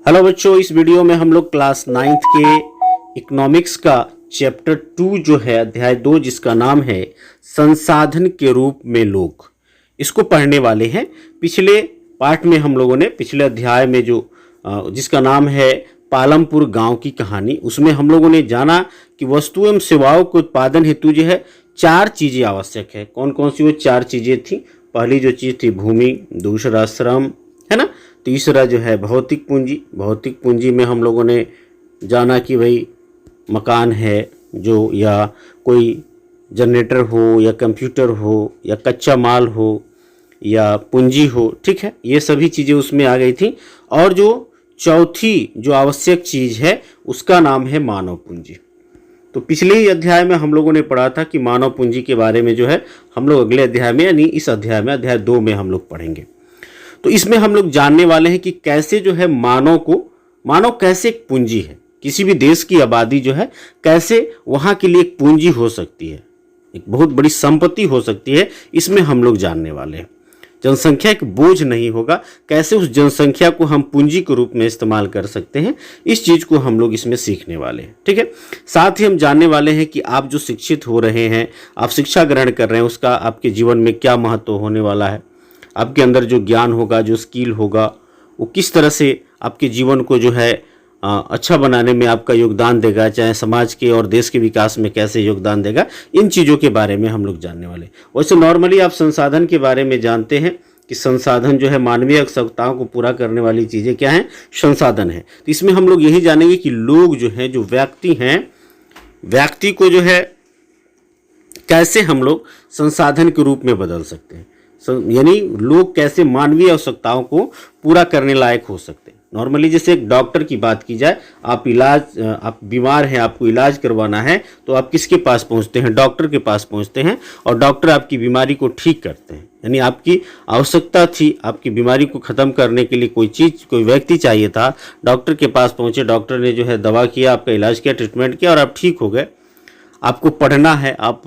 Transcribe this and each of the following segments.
Hello बच्चों, इस video में हम लोग क्लास 9th के इकोनॉमिक्स का चैप्टर 2 जो है अध्याय 2 जिसका नाम है संसाधन के रूप में लोग, इसको पढ़ने वाले हैं। पिछले पार्ट में हम लोगों ने पिछले अध्याय में जो जिसका नाम है पालमपुर गांव की कहानी, उसमें हम लोगों ने जाना कि वस्तु एवं सेवाओं के उत्पादन हेतु जो है 4 चीज़ें आवश्यक है। कौन कौन सी वो 4 चीज़ें थी? पहली जो चीज़ थी भूमि, दूसरा श्रम, है ना, तीसरा जो है भौतिक पूंजी। भौतिक पूंजी में हम लोगों ने जाना कि भाई मकान है जो, या कोई जनरेटर हो, या कंप्यूटर हो, या कच्चा माल हो, या पूंजी हो, ठीक है, ये सभी चीज़ें उसमें आ गई थी। और जो चौथी जो आवश्यक चीज़ है उसका नाम है मानव पूंजी। तो पिछले ही अध्याय में हम लोगों ने पढ़ा था कि मानव पूंजी के बारे में जो है हम लोग अगले अध्याय में, यानी इस अध्याय में, अध्याय 2 में हम लोग पढ़ेंगे। तो इसमें हम लोग जानने वाले हैं कि कैसे जो है मानव कैसे एक पूंजी है। किसी भी देश की आबादी जो है कैसे वहाँ के लिए एक पूंजी हो सकती है, एक बहुत बड़ी संपत्ति हो सकती है, इसमें हम लोग जानने वाले हैं। जनसंख्या एक बोझ नहीं होगा, कैसे उस जनसंख्या को हम पूंजी के रूप में इस्तेमाल कर सकते हैं, इस चीज़ को हम लोग इसमें सीखने वाले हैं। ठीक है, साथ ही हम जानने वाले हैं कि आप जो शिक्षित हो रहे हैं, आप शिक्षा ग्रहण कर रहे हैं, उसका आपके जीवन में क्या महत्व होने वाला है। आपके अंदर जो ज्ञान होगा, जो स्किल होगा, वो किस तरह से आपके जीवन को जो है अच्छा बनाने में आपका योगदान देगा, चाहे समाज के और देश के विकास में कैसे योगदान देगा, इन चीज़ों के बारे में हम लोग जानने वाले। वैसे नॉर्मली आप संसाधन के बारे में जानते हैं कि संसाधन जो है मानवीय आवश्यकताओं को पूरा करने वाली चीज़ें क्या हैं? संसाधन है। तो इसमें हम लोग यही जानेंगे कि लोग जो हैं, जो व्यक्ति हैं, व्यक्ति को जो है कैसे हम लोग संसाधन के रूप में बदल सकते हैं, यानी लोग कैसे मानवीय आवश्यकताओं को पूरा करने लायक हो सकते हैं। नॉर्मली जैसे एक डॉक्टर की बात की जाए, आप बीमार हैं, आपको इलाज करवाना है, तो आप किसके पास पहुंचते हैं? डॉक्टर के पास पहुंचते हैं, और डॉक्टर आपकी बीमारी को ठीक करते हैं। यानी आपकी आवश्यकता थी, आपकी बीमारी को ख़त्म करने के लिए कोई व्यक्ति चाहिए था, डॉक्टर के पास पहुँचे, डॉक्टर ने जो है दवा किया, आपका इलाज किया, ट्रीटमेंट किया, और आप ठीक हो गए। आपको पढ़ना है, आप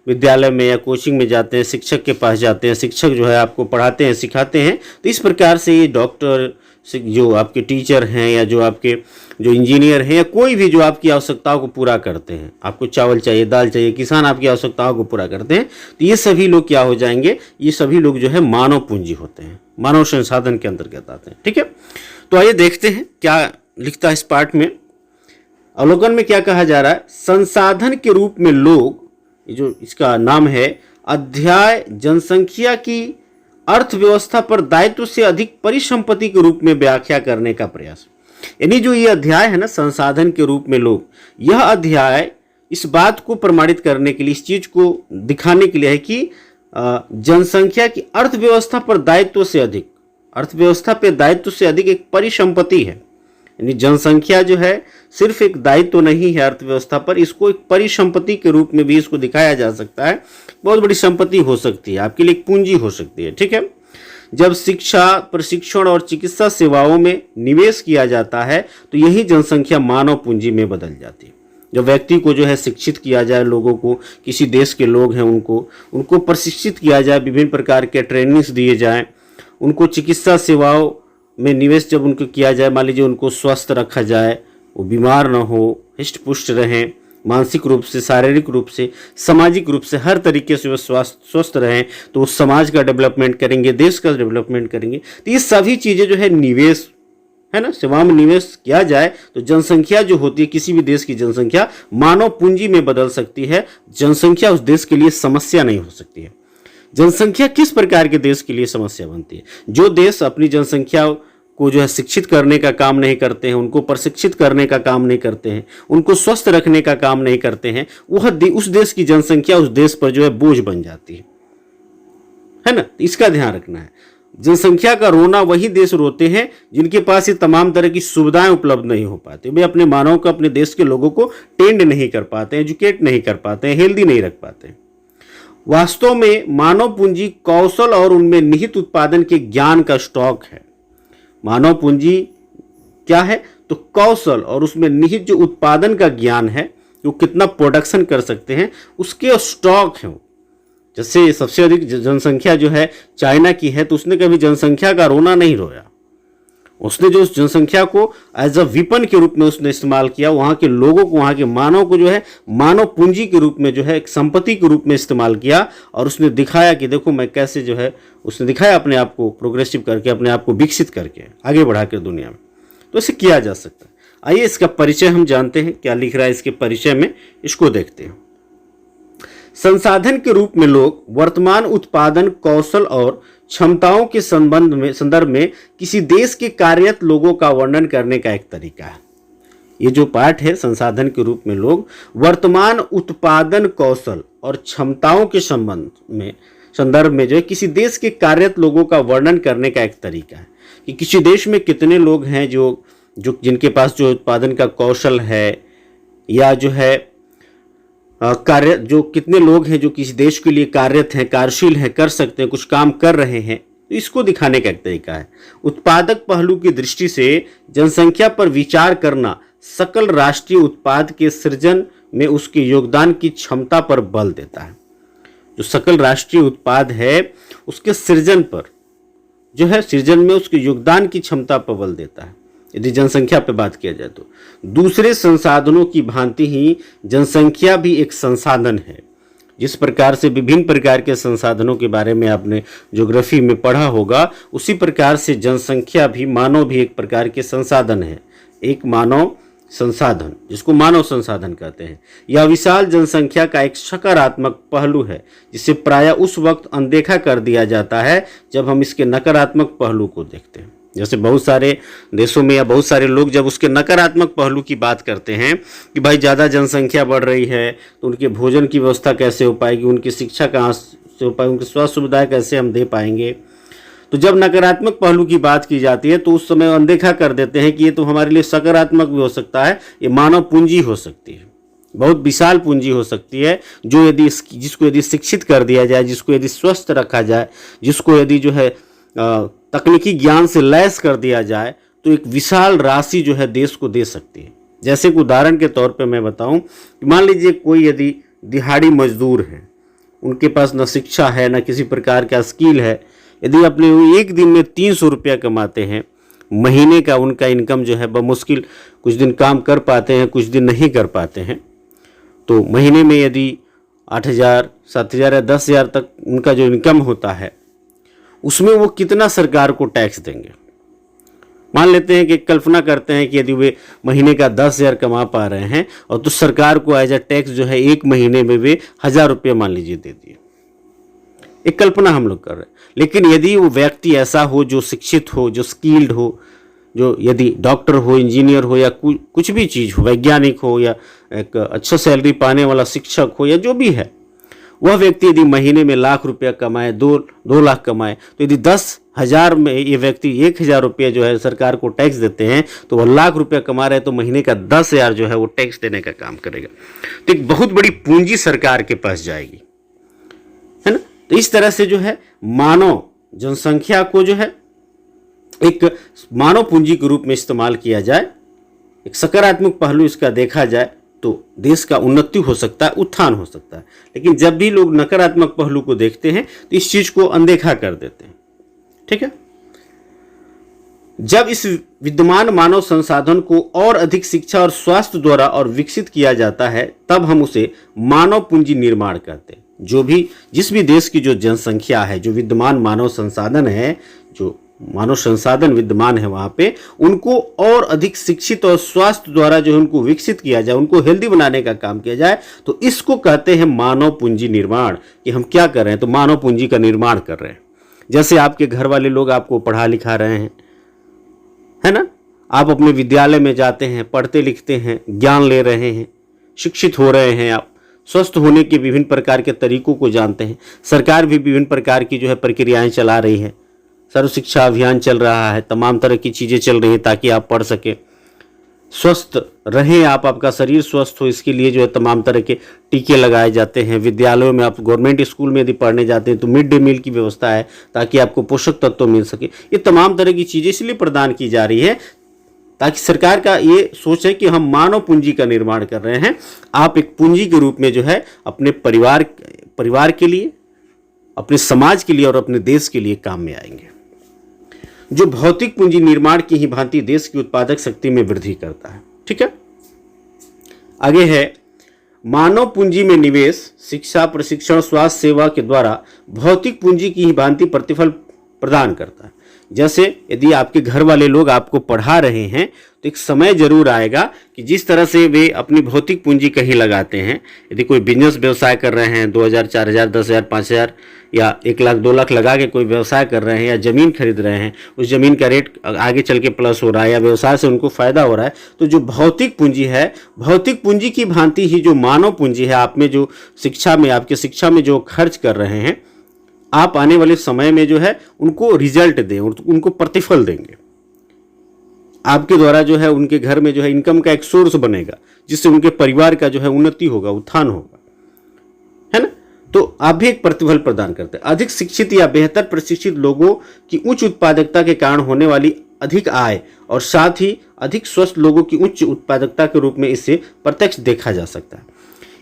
विद्यालय में या कोचिंग में जाते हैं, शिक्षक के पास जाते हैं, शिक्षक जो है आपको पढ़ाते हैं, सिखाते हैं। तो इस प्रकार से ये डॉक्टर, जो आपके टीचर हैं, या जो इंजीनियर हैं, या कोई भी जो आपकी आवश्यकताओं को पूरा करते हैं, आपको चावल चाहिए, दाल चाहिए, किसान आपकी आवश्यकताओं को पूरा करते हैं, तो ये सभी लोग क्या हो जाएंगे? ये सभी लोग जो है मानव पूंजी होते हैं, मानव संसाधन के अंतर्गत आते हैं। ठीक है, तो आइए देखते हैं क्या लिखता है इस पाठ में। अवलोकन में क्या कहा जा रहा है? संसाधन के रूप में लोग, जो इसका नाम है अध्याय, जनसंख्या की अर्थव्यवस्था पर दायित्व से अधिक परिसंपत्ति के रूप में व्याख्या करने का प्रयास। यानी जो ये अध्याय है ना, संसाधन के रूप में लोग, यह अध्याय इस बात को प्रमाणित करने के लिए, इस चीज को दिखाने के लिए है कि जनसंख्या की अर्थव्यवस्था पर दायित्व से अधिक, अर्थव्यवस्था पर दायित्व से अधिक एक परिसंपत्ति है। यानी जनसंख्या जो है सिर्फ एक दायित्व नहीं है अर्थव्यवस्था पर, इसको एक परिसंपत्ति के रूप में भी इसको दिखाया जा सकता है। बहुत बड़ी संपत्ति हो सकती है, आपके लिए एक पूंजी हो सकती है। ठीक है, जब शिक्षा, प्रशिक्षण और चिकित्सा सेवाओं में निवेश किया जाता है तो यही जनसंख्या मानव पूंजी में बदल जाती है। जब व्यक्ति को जो है शिक्षित किया जाए, लोगों को, किसी देश के लोग हैं उनको प्रशिक्षित किया जाए, विभिन्न प्रकार के ट्रेनिंग्स दिए जाएं, उनको चिकित्सा सेवाओं में निवेश जब उनको किया जाए, मान लीजिए उनको स्वस्थ रखा जाए, वो बीमार न हो, हिष्ट पुष्ट रहें, मानसिक रूप से, शारीरिक रूप से, सामाजिक रूप से, हर तरीके से वो स्वस्थ रहें, तो वो समाज का डेवलपमेंट करेंगे, देश का डेवलपमेंट करेंगे। तो ये सभी चीज़ें जो है निवेश है ना, सेवा में निवेश किया जाए तो जनसंख्या जो होती है, किसी भी देश की जनसंख्या मानव पूंजी में बदल सकती है। जनसंख्या उस देश के लिए समस्या नहीं हो सकती है। जनसंख्या किस प्रकार के देश के लिए समस्या बनती है? जो देश अपनी जनसंख्या को जो है शिक्षित करने का काम नहीं करते हैं, उनको प्रशिक्षित करने का काम नहीं करते हैं, उनको स्वस्थ रखने का काम नहीं करते हैं, उस देश की जनसंख्या उस देश पर जो है बोझ बन जाती है ना। इसका ध्यान रखना है। जनसंख्या का रोना वही देश रोते हैं जिनके पास ये तमाम तरह की सुविधाएं उपलब्ध नहीं हो पाती। वे अपने मानव को, अपने देश के लोगों को टेंड नहीं कर पाते, एजुकेट नहीं कर पाते, हेल्दी नहीं रख पाते। वास्तव में मानव पूंजी कौशल और उनमें निहित उत्पादन के ज्ञान का स्टॉक है। मानव पूंजी क्या है? तो कौशल और उसमें निहित जो उत्पादन का ज्ञान है, जो कितना प्रोडक्शन कर सकते हैं, उसके स्टॉक है। जैसे सबसे अधिक जनसंख्या जो है चाइना की है, तो उसने कभी जनसंख्या का रोना नहीं रोया। उसने जो उस जनसंख्या को एज अ विपन के रूप में उसने इस्तेमाल किया, वहाँ के लोगों को, वहाँ के मानव को जो है मानव पूंजी के रूप में जो है एक संपत्ति के रूप में इस्तेमाल किया, और उसने दिखाया कि देखो मैं कैसे जो है, उसने दिखाया अपने आप को प्रोग्रेसिव करके, अपने आप को विकसित करके आगे बढ़ा कर दुनिया में। तो इसे किया जा सकता है। आइए इसका परिचय हम जानते हैं, क्या लिख रहा है इसके परिचय में, इसको देखते हैं। संसाधन के रूप में लोग वर्तमान उत्पादन कौशल और क्षमताओं के संदर्भ में किसी देश के कार्यरत लोगों का वर्णन करने का एक तरीका है। ये जो पाठ है, संसाधन के रूप में लोग वर्तमान उत्पादन कौशल और क्षमताओं के संदर्भ में जो है किसी देश के कार्यरत लोगों का वर्णन करने का एक तरीका है कि किसी देश में कितने लोग हैं जो जिनके पास जो उत्पादन का कौशल है, या जो है कार्य, जो कितने लोग हैं जो किसी देश के लिए कार्यरत हैं, कार्यशील हैं, कर सकते हैं, कुछ काम कर रहे हैं, तो इसको दिखाने का एक तरीका है। उत्पादक पहलू की दृष्टि से जनसंख्या पर विचार करना सकल राष्ट्रीय उत्पाद के सृजन में उसके योगदान की क्षमता पर बल देता है। जो सकल राष्ट्रीय उत्पाद है उसके सृजन पर जो है, सृजन में उसके योगदान की क्षमता पर बल देता है। यदि जनसंख्या पे बात किया जाए तो दूसरे संसाधनों की भांति ही जनसंख्या भी एक संसाधन है। जिस प्रकार से विभिन्न प्रकार के संसाधनों के बारे में आपने ज्योग्राफी में पढ़ा होगा, उसी प्रकार से जनसंख्या भी, मानव भी एक प्रकार के संसाधन है। एक मानव संसाधन, जिसको मानव संसाधन कहते हैं, यह विशाल जनसंख्या का एक सकारात्मक पहलू है जिसे प्रायः उस वक्त अनदेखा कर दिया जाता है जब हम इसके नकारात्मक पहलू को देखते हैं। जैसे बहुत सारे देशों में या बहुत सारे लोग जब उसके नकारात्मक पहलू की बात करते हैं कि भाई ज़्यादा जनसंख्या बढ़ रही है तो उनके भोजन की व्यवस्था कैसे हो पाएगी, उनकी शिक्षा कहाँ से हो पाएगी, उनकी स्वास्थ्य सुविधाएं कैसे हम दे पाएंगे। तो जब नकारात्मक पहलू की बात की जाती है तो उस समय अनदेखा कर देते हैं कि ये तो हमारे लिए सकारात्मक भी हो सकता है, ये मानव पूंजी हो सकती है, बहुत विशाल पूंजी हो सकती है, जो यदि जिसको यदि शिक्षित कर दिया जाए, जिसको यदि स्वस्थ रखा जाए, जिसको यदि जो है तकनीकी ज्ञान से लैस कर दिया जाए तो एक विशाल राशि जो है देश को दे सकती है। जैसे कि उदाहरण के तौर पे मैं बताऊं कि मान लीजिए कोई यदि दिहाड़ी मजदूर है, उनके पास न शिक्षा है न किसी प्रकार का स्किल है, यदि अपने एक दिन में 300 रुपया कमाते हैं, महीने का उनका इनकम जो है बमुश्किल कुछ दिन काम कर पाते हैं, कुछ दिन नहीं कर पाते हैं, तो महीने में यदि 8,000, 7,000 या 10,000 तक उनका जो इनकम होता है, उसमें वो कितना सरकार को टैक्स देंगे। मान लेते हैं कि कल्पना करते हैं कि यदि वे महीने का 10,000 कमा पा रहे हैं और तो सरकार को एज अ टैक्स जो है एक महीने में वे 1,000 रुपये मान लीजिए दे दिए। एक कल्पना हम लोग कर रहे हैं। लेकिन यदि वो व्यक्ति ऐसा हो जो शिक्षित हो, जो स्किल्ड हो, जो यदि डॉक्टर हो, इंजीनियर हो या कुछ भी चीज़ हो, वैज्ञानिक हो या एक अच्छा सैलरी पाने वाला शिक्षक हो या जो भी है, वह व्यक्ति यदि महीने में लाख रुपया कमाए, 2 लाख कमाए, तो यदि 10,000 में ये व्यक्ति 1,000 रुपये जो है सरकार को टैक्स देते हैं तो वह लाख रुपया कमा रहे हैं, तो महीने का 10,000 जो है वो टैक्स देने का काम करेगा। तो एक बहुत बड़ी पूंजी सरकार के पास जाएगी, है ना। तो इस तरह से जो है मानव जनसंख्या को जो है एक मानव पूंजी के रूप में इस्तेमाल किया जाए, एक सकारात्मक पहलू इसका देखा जाए तो देश का उन्नति हो सकता है, उत्थान हो सकता है। लेकिन जब भी लोग नकारात्मक पहलू को देखते हैं तो इस चीज को अनदेखा कर देते हैं। ठीक है, जब इस विद्यमान मानव संसाधन को और अधिक शिक्षा और स्वास्थ्य द्वारा और विकसित किया जाता है तब हम उसे मानव पूंजी निर्माण कहते हैं। जिस भी देश की जो जनसंख्या है, जो विद्यमान मानव संसाधन है, जो मानव संसाधन विद्यमान है वहां पे, उनको और अधिक शिक्षित और स्वास्थ्य द्वारा जो है उनको विकसित किया जाए, उनको हेल्दी बनाने का काम किया जाए, तो इसको कहते हैं मानव पूंजी निर्माण। कि हम क्या कर रहे हैं, तो मानव पूंजी का निर्माण कर रहे हैं। जैसे आपके घर वाले लोग आपको पढ़ा लिखा रहे हैं, है ना, आप अपने विद्यालय में जाते हैं, पढ़ते लिखते हैं, ज्ञान ले रहे हैं, शिक्षित हो रहे हैं, आप स्वस्थ होने के विभिन्न प्रकार के तरीकों को जानते हैं। सरकार भी विभिन्न प्रकार की जो है प्रक्रियाएं चला रही है, सर्व शिक्षा अभियान चल रहा है, तमाम तरह की चीज़ें चल रही हैं ताकि आप पढ़ सके, स्वस्थ रहें आप, आपका शरीर स्वस्थ हो, इसके लिए जो है तमाम तरह के टीके लगाए जाते हैं। विद्यालयों में, आप गवर्नमेंट स्कूल में यदि पढ़ने जाते हैं तो मिड डे मील की व्यवस्था है ताकि आपको पोषक तत्व मिल सके। ये तमाम तरह की चीज़ें इसलिए प्रदान की जा रही है ताकि सरकार का ये सोच है कि हम मानव पूंजी का निर्माण कर रहे हैं। आप एक पूंजी के रूप में जो है अपने परिवार के लिए, अपने समाज के लिए और अपने देश के लिए काम में आएंगे। जो भौतिक पूंजी निर्माण की ही भांति देश की उत्पादक शक्ति में वृद्धि करता है। ठीक है, आगे है मानव पूंजी में निवेश शिक्षा, प्रशिक्षण, स्वास्थ्य सेवा के द्वारा भौतिक पूंजी की ही भांति प्रतिफल प्रदान करता है। जैसे यदि आपके घर वाले लोग आपको पढ़ा रहे हैं तो एक समय जरूर आएगा कि जिस तरह से वे अपनी भौतिक पूंजी कहीं लगाते हैं, यदि कोई बिजनेस व्यवसाय कर रहे हैं 2000, 4000, 10,000, 5,000 या 1 लाख 2 लाख लगा के कोई व्यवसाय कर रहे हैं या ज़मीन खरीद रहे हैं, उस ज़मीन का रेट आगे चल के प्लस हो रहा है या व्यवसाय से उनको फ़ायदा हो रहा है, तो जो भौतिक पूंजी है, भौतिक पूंजी की भांति ही जो मानव पूंजी है, आप में जो शिक्षा में, आपके शिक्षा में जो खर्च कर रहे हैं, आप आने वाले समय में जो है उनको रिजल्ट दें, उनको प्रतिफल देंगे। आपके द्वारा जो है उनके घर में जो है इनकम का एक सोर्स बनेगा, जिससे उनके परिवार का जो है उन्नति होगा, उत्थान होगा, है ना। तो आप भी एक प्रतिफल प्रदान करते हैं। अधिक शिक्षित या बेहतर प्रशिक्षित लोगों की उच्च उत्पादकता के कारण होने वाली अधिक आय और साथ ही अधिक स्वस्थ लोगों की उच्च उत्पादकता के रूप में इसे प्रत्यक्ष देखा जा सकता है।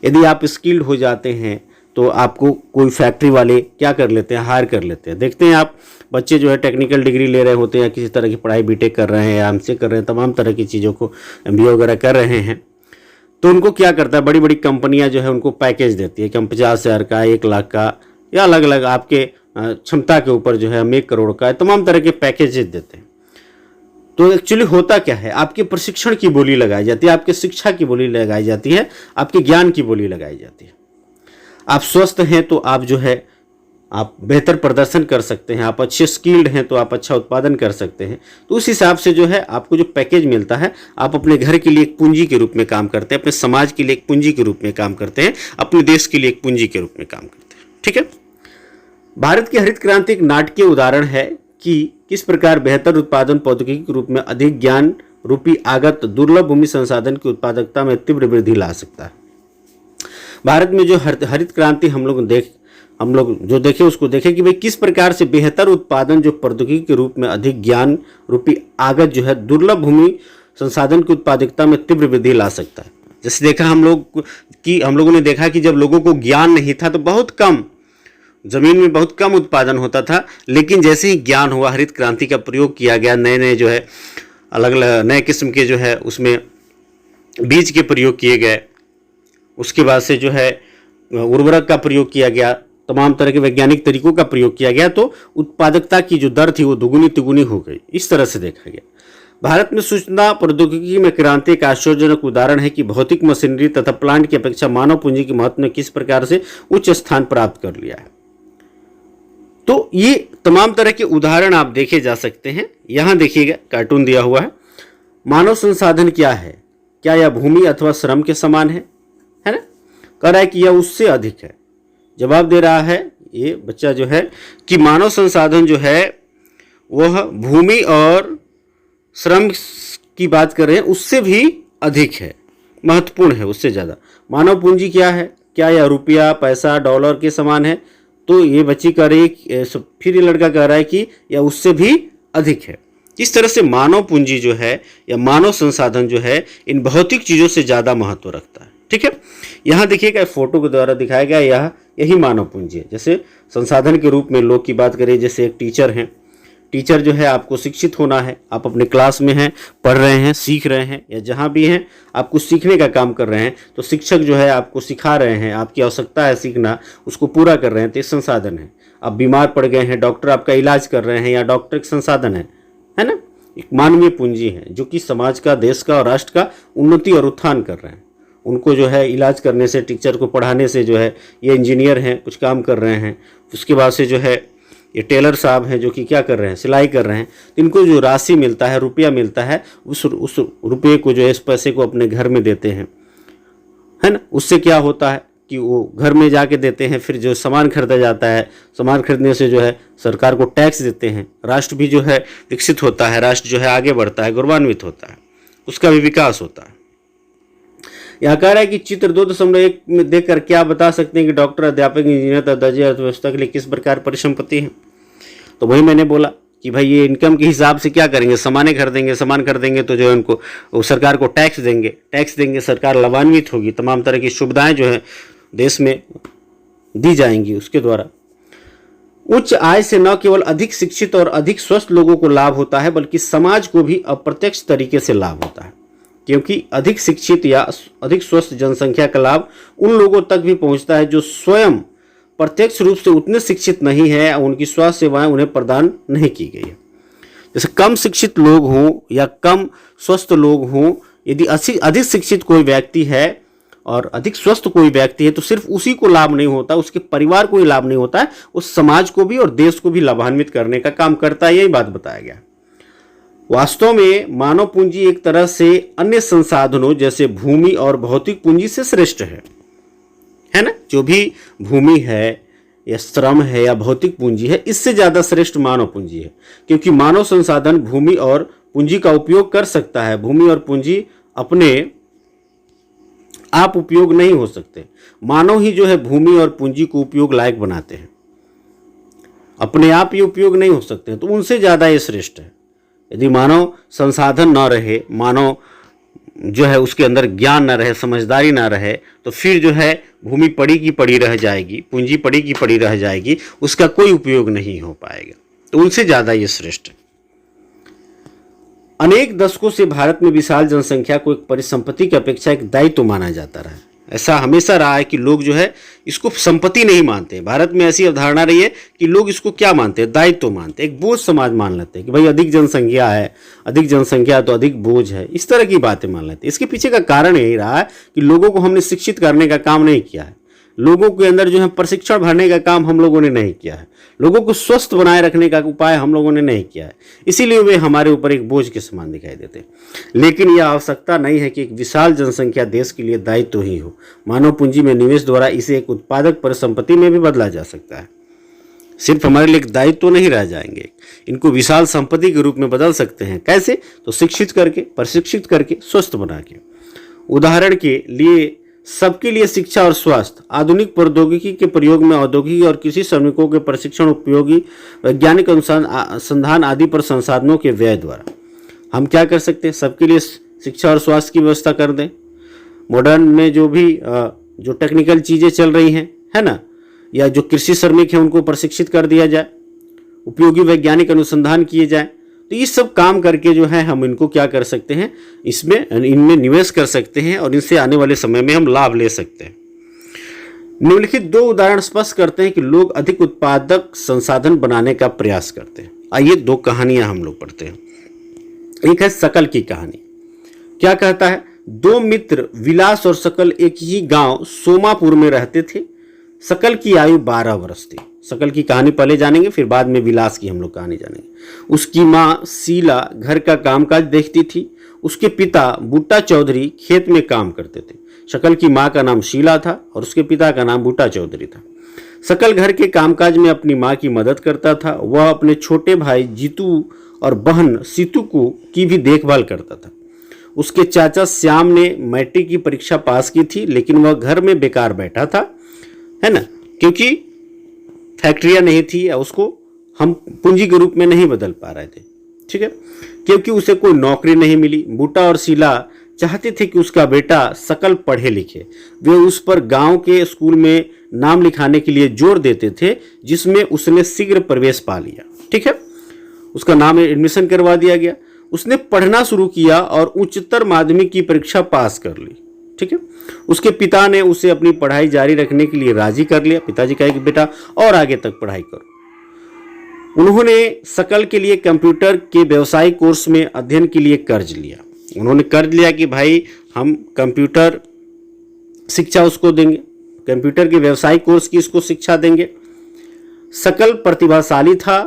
यदि आप स्किल्ड हो जाते हैं तो आपको कोई फैक्ट्री वाले क्या कर लेते हैं, हायर कर लेते हैं। देखते हैं आप बच्चे जो है टेक्निकल डिग्री ले रहे होते हैं या किसी तरह की पढ़ाई बीटेक कर रहे हैं या एमसीए कर रहे हैं, तमाम तरह की चीज़ों को एमबीए वगैरह कर रहे हैं, तो उनको क्या करता है, बड़ी बड़ी कंपनियां जो है उनको पैकेज देती है कि हम 50,000 का, 1 लाख का या अलग अलग आपके क्षमता के ऊपर जो है हम 1 करोड़ का, तमाम तरह के पैकेजेस देते हैं। तो एक्चुअली होता क्या है, आपके प्रशिक्षण की बोली लगाई जाती है, आपके शिक्षा की बोली लगाई जाती है, आपके ज्ञान की बोली लगाई जाती है। आप स्वस्थ हैं तो आप जो है आप बेहतर प्रदर्शन कर सकते हैं, आप अच्छे स्किल्ड हैं तो आप अच्छा उत्पादन कर सकते हैं। तो उस हिसाब से जो है आपको जो पैकेज मिलता है, आप अपने घर के लिए एक पूंजी के रूप में काम करते हैं, अपने समाज के लिए एक पूंजी के रूप में काम करते हैं, अपने देश के लिए एक पूंजी के रूप में काम करते हैं। ठीक है, भारत की हरित क्रांति एक नाटकीय उदाहरण है कि किस प्रकार बेहतर उत्पादन प्रौद्योगिकी के रूप में अधिक ज्ञान रूपी आगत दुर्लभ भूमि संसाधन की उत्पादकता में तीव्र वृद्धि ला सकता है। भारत में जो हरित क्रांति हम लोग जो देखे उसको देखे कि भाई किस प्रकार से बेहतर उत्पादन जो प्रौद्योगिकी के रूप में अधिक ज्ञान रूपी आगत जो है दुर्लभ भूमि संसाधन की उत्पादकता में तीव्र वृद्धि ला सकता है। जैसे देखा हम लोगों ने देखा कि जब लोगों को ज्ञान नहीं था तो बहुत कम जमीन में बहुत कम उत्पादन होता था, लेकिन जैसे ही ज्ञान हुआ, हरित क्रांति का प्रयोग किया गया, नए नए जो है अलग अलग नए किस्म के जो है उसमें बीज के प्रयोग किए गए, उसके बाद से जो है उर्वरक का प्रयोग किया गया, तमाम तरह के वैज्ञानिक तरीकों का प्रयोग किया गया, तो उत्पादकता की जो दर थी वो दुगुनी तिगुनी हो गई। इस तरह से देखा गया। भारत में सूचना प्रौद्योगिकी में क्रांति का आश्चर्यजनक उदाहरण है कि भौतिक मशीनरी तथा प्लांट की अपेक्षा मानव पूंजी के महत्व ने किस प्रकार से उच्च स्थान प्राप्त कर लिया है। तो ये तमाम तरह के उदाहरण आप देखे जा सकते हैं। यहाँ देखिएगा कार्टून दिया हुआ है। मानव संसाधन क्या है, क्या यह भूमि अथवा श्रम के समान है ना। कह रहा है कि यह उससे अधिक है। जवाब दे रहा है ये बच्चा जो है कि मानव संसाधन जो है वह भूमि और श्रम की बात कर रहे हैं, उससे भी अधिक है, महत्वपूर्ण है, उससे ज़्यादा। मानव पूंजी क्या है, क्या यह रुपया, पैसा, डॉलर के समान है। तो ये बच्ची कह रही है, फिर ये लड़का कह रहा है कि यह उससे भी अधिक है। इस तरह से मानव पूंजी जो है या मानव संसाधन जो है इन भौतिक चीज़ों से ज़्यादा महत्व रखता है। ठीक है, यहाँ देखिएगा फोटो के द्वारा दिखाया गया यही मानव पूंजी है। जैसे संसाधन के रूप में लोग की बात करें, जैसे एक टीचर हैं, टीचर जो है आपको शिक्षित होना है, आप अपने क्लास में हैं, पढ़ रहे हैं, सीख रहे हैं, या जहाँ भी हैं आप कुछ सीखने का काम कर रहे हैं, तो शिक्षक जो है आपको सिखा रहे हैं, आपकी आवश्यकता है सीखना, उसको पूरा कर रहे हैं, तो ये संसाधन है। आप बीमार पड़ गए हैं, डॉक्टर आपका इलाज कर रहे हैं, या डॉक्टर एक संसाधन है ना, एक मानवीय पूंजी है जो कि समाज का, देश का और राष्ट्र का उन्नति और उत्थान कर रहे हैं। उनको जो है इलाज करने से, टीचर को पढ़ाने से जो है, ये इंजीनियर हैं कुछ काम कर रहे हैं, उसके बाद से जो है ये टेलर साहब हैं जो कि क्या कर रहे हैं, सिलाई कर रहे हैं, तो इनको जो राशि मिलता है, रुपया मिलता है, उस रुपये को जो है, इस पैसे को अपने घर में देते हैं, है ना। उससे क्या होता है कि वो घर में जाके देते हैं, फिर जो सामान खरीदा जाता है, सामान खरीदने से जो है सरकार को टैक्स देते हैं, राष्ट्र भी जो है विकसित होता है, राष्ट्र जो है आगे बढ़ता है, गौरवान्वित होता है, उसका भी विकास होता है। यहाँ कह रहा है कि चित्र 2.1 में देखकर क्या बता सकते हैं कि डॉक्टर, अध्यापक, इंजीनियर तथा दर्जे अर्थव्यवस्था के लिए किस प्रकार परिसंपत्ति है। तो वही मैंने बोला कि भाई ये इनकम के हिसाब से क्या करेंगे, सामान खरीदेंगे तो जो है उनको सरकार को टैक्स देंगे, सरकार लाभान्वित होगी, तमाम तरह की सुविधाएं जो है देश में दी जाएंगी उसके द्वारा। उच्च आय से न केवल अधिक शिक्षित और अधिक स्वस्थ लोगों को लाभ होता है बल्कि समाज को भी अप्रत्यक्ष तरीके से लाभ होता है, क्योंकि अधिक शिक्षित या अधिक स्वस्थ जनसंख्या का लाभ उन लोगों तक भी पहुंचता है जो स्वयं प्रत्यक्ष रूप से उतने शिक्षित नहीं है, उनकी स्वास्थ्य सेवाएं उन्हें प्रदान नहीं की गई है। जैसे कम शिक्षित लोग हों या कम स्वस्थ लोग हों, यदि अधिक शिक्षित कोई व्यक्ति है और अधिक स्वस्थ कोई व्यक्ति है तो सिर्फ उसी को लाभ नहीं होता, उसके परिवार को ही लाभ नहीं होता है, उस समाज को भी और देश को भी लाभान्वित करने का काम करता है। यही बात बताया गया। वास्तव में मानव पूंजी एक तरह से अन्य संसाधनों जैसे भूमि और भौतिक पूंजी से श्रेष्ठ है ना। जो भी भूमि है या श्रम है या भौतिक पूंजी है, इससे ज्यादा श्रेष्ठ मानव पूंजी है, क्योंकि मानव संसाधन भूमि और पूंजी का उपयोग कर सकता है। भूमि और पूंजी अपने आप उपयोग नहीं हो सकते। मानव ही जो है भूमि और पूंजी को उपयोग लायक बनाते हैं, अपने आप ये उपयोग नहीं हो सकते, तो उनसे ज्यादा ये श्रेष्ठ है। यदि मानव संसाधन न रहे, मानव जो है उसके अंदर ज्ञान न रहे, समझदारी ना रहे, तो फिर जो है भूमि पड़ी की पड़ी रह जाएगी, पूंजी पड़ी की पड़ी रह जाएगी, उसका कोई उपयोग नहीं हो पाएगा। तो उनसे ज्यादा ये श्रेष्ठ है। अनेक दशकों से भारत में विशाल जनसंख्या को एक परिसंपत्ति की अपेक्षा एक दायित्व माना जाता रहा है। ऐसा हमेशा रहा है कि लोग जो है इसको संपत्ति नहीं मानते। भारत में ऐसी अवधारणा रही है कि लोग इसको क्या मानते हैं, दायित्व मानते हैं, एक बोझ समाज मान लेते हैं कि भाई अधिक जनसंख्या है, अधिक जनसंख्या तो अधिक बोझ है, इस तरह की बातें मान लेते हैं। इसके पीछे का कारण यही रहा है कि लोगों को हमने शिक्षित करने का काम नहीं किया है, लोगों के अंदर जो है प्रशिक्षण भरने का काम हम लोगों ने नहीं किया है, लोगों को स्वस्थ बनाए रखने का उपाय हम लोगों ने नहीं किया है, इसीलिए वे हमारे ऊपर एक बोझ के समान दिखाई देते हैं। लेकिन यह आवश्यकता नहीं है कि एक विशाल जनसंख्या देश के लिए दायित्व ही हो। मानव पूंजी में निवेश द्वारा इसे एक उत्पादक परिसंपत्ति में भी बदला जा सकता है। सिर्फ हमारे लिए एक दायित्व नहीं रह जाएंगे, इनको विशाल संपत्ति के रूप में बदल सकते हैं। कैसे? तो शिक्षित करके, प्रशिक्षित करके, स्वस्थ बना के। उदाहरण के लिए सबके लिए शिक्षा और स्वास्थ्य, आधुनिक प्रौद्योगिकी के प्रयोग में औद्योगिक और कृषि श्रमिकों के प्रशिक्षण, उपयोगी वैज्ञानिक अनुसंधान आदि पर संसाधनों के व्यय द्वारा हम क्या कर सकते हैं? सबके लिए शिक्षा और स्वास्थ्य की व्यवस्था कर दें। मॉडर्न में जो भी जो टेक्निकल चीज़ें चल रही हैं, है ना, या जो कृषि श्रमिक हैं उनको प्रशिक्षित कर दिया जाए, उपयोगी वैज्ञानिक अनुसंधान किए जाए। तो ये सब काम करके जो है हम इनको क्या कर सकते हैं, इनमें निवेश कर सकते हैं और इनसे आने वाले समय में हम लाभ ले सकते हैं। निम्नलिखित दो उदाहरण स्पष्ट करते हैं कि लोग अधिक उत्पादक संसाधन बनाने का प्रयास करते हैं। आइए दो कहानियां हम लोग पढ़ते हैं। एक है शकल की कहानी। क्या कहता है? दो मित्र विलास और शकल एक ही गांव सोमापुर में रहते थे। शकल की आयु 12 वर्ष थी। शकल की कहानी पहले जानेंगे, फिर बाद में विलास की हम लोग कहानी जानेंगे। उसकी माँ शीला घर का कामकाज देखती थी। उसके पिता बूटा चौधरी खेत में काम करते थे। शकल की माँ का नाम शीला था और उसके पिता का नाम बूटा चौधरी था। शकल घर के कामकाज में अपनी माँ की मदद करता था। वह अपने छोटे भाई जीतू और बहन सीतू की भी देखभाल करता था। उसके चाचा श्याम ने मैट्रिक की परीक्षा पास की थी, लेकिन वह घर में बेकार बैठा था, है ना, क्योंकि फैक्ट्रियां नहीं थी या उसको हम पूंजी के रूप में नहीं बदल पा रहे थे, ठीक है, क्योंकि उसे कोई नौकरी नहीं मिली। बूटा और शीला चाहते थे कि उसका बेटा शकल पढ़े लिखे। वे उस पर गांव के स्कूल में नाम लिखाने के लिए जोर देते थे, जिसमें उसने शीघ्र प्रवेश पा लिया। ठीक है, उसका नाम एडमिशन करवा दिया गया। उसने पढ़ना शुरू किया और उच्चतर माध्यमिक की परीक्षा पास कर ली। ठीक है, उसके पिता ने उसे अपनी पढ़ाई जारी रखने के लिए राजी कर लिया। पिताजी कहे कि बेटा और आगे तक पढ़ाई करो। उन्होंने शकल के लिए कंप्यूटर के व्यवसायिक कोर्स में अध्ययन के लिए कर्ज लिया। उन्होंने कर्ज लिया कि भाई हम कंप्यूटर शिक्षा उसको देंगे, कंप्यूटर के व्यवसायिक कोर्स की इसको शिक्षा देंगे। शकल प्रतिभाशाली था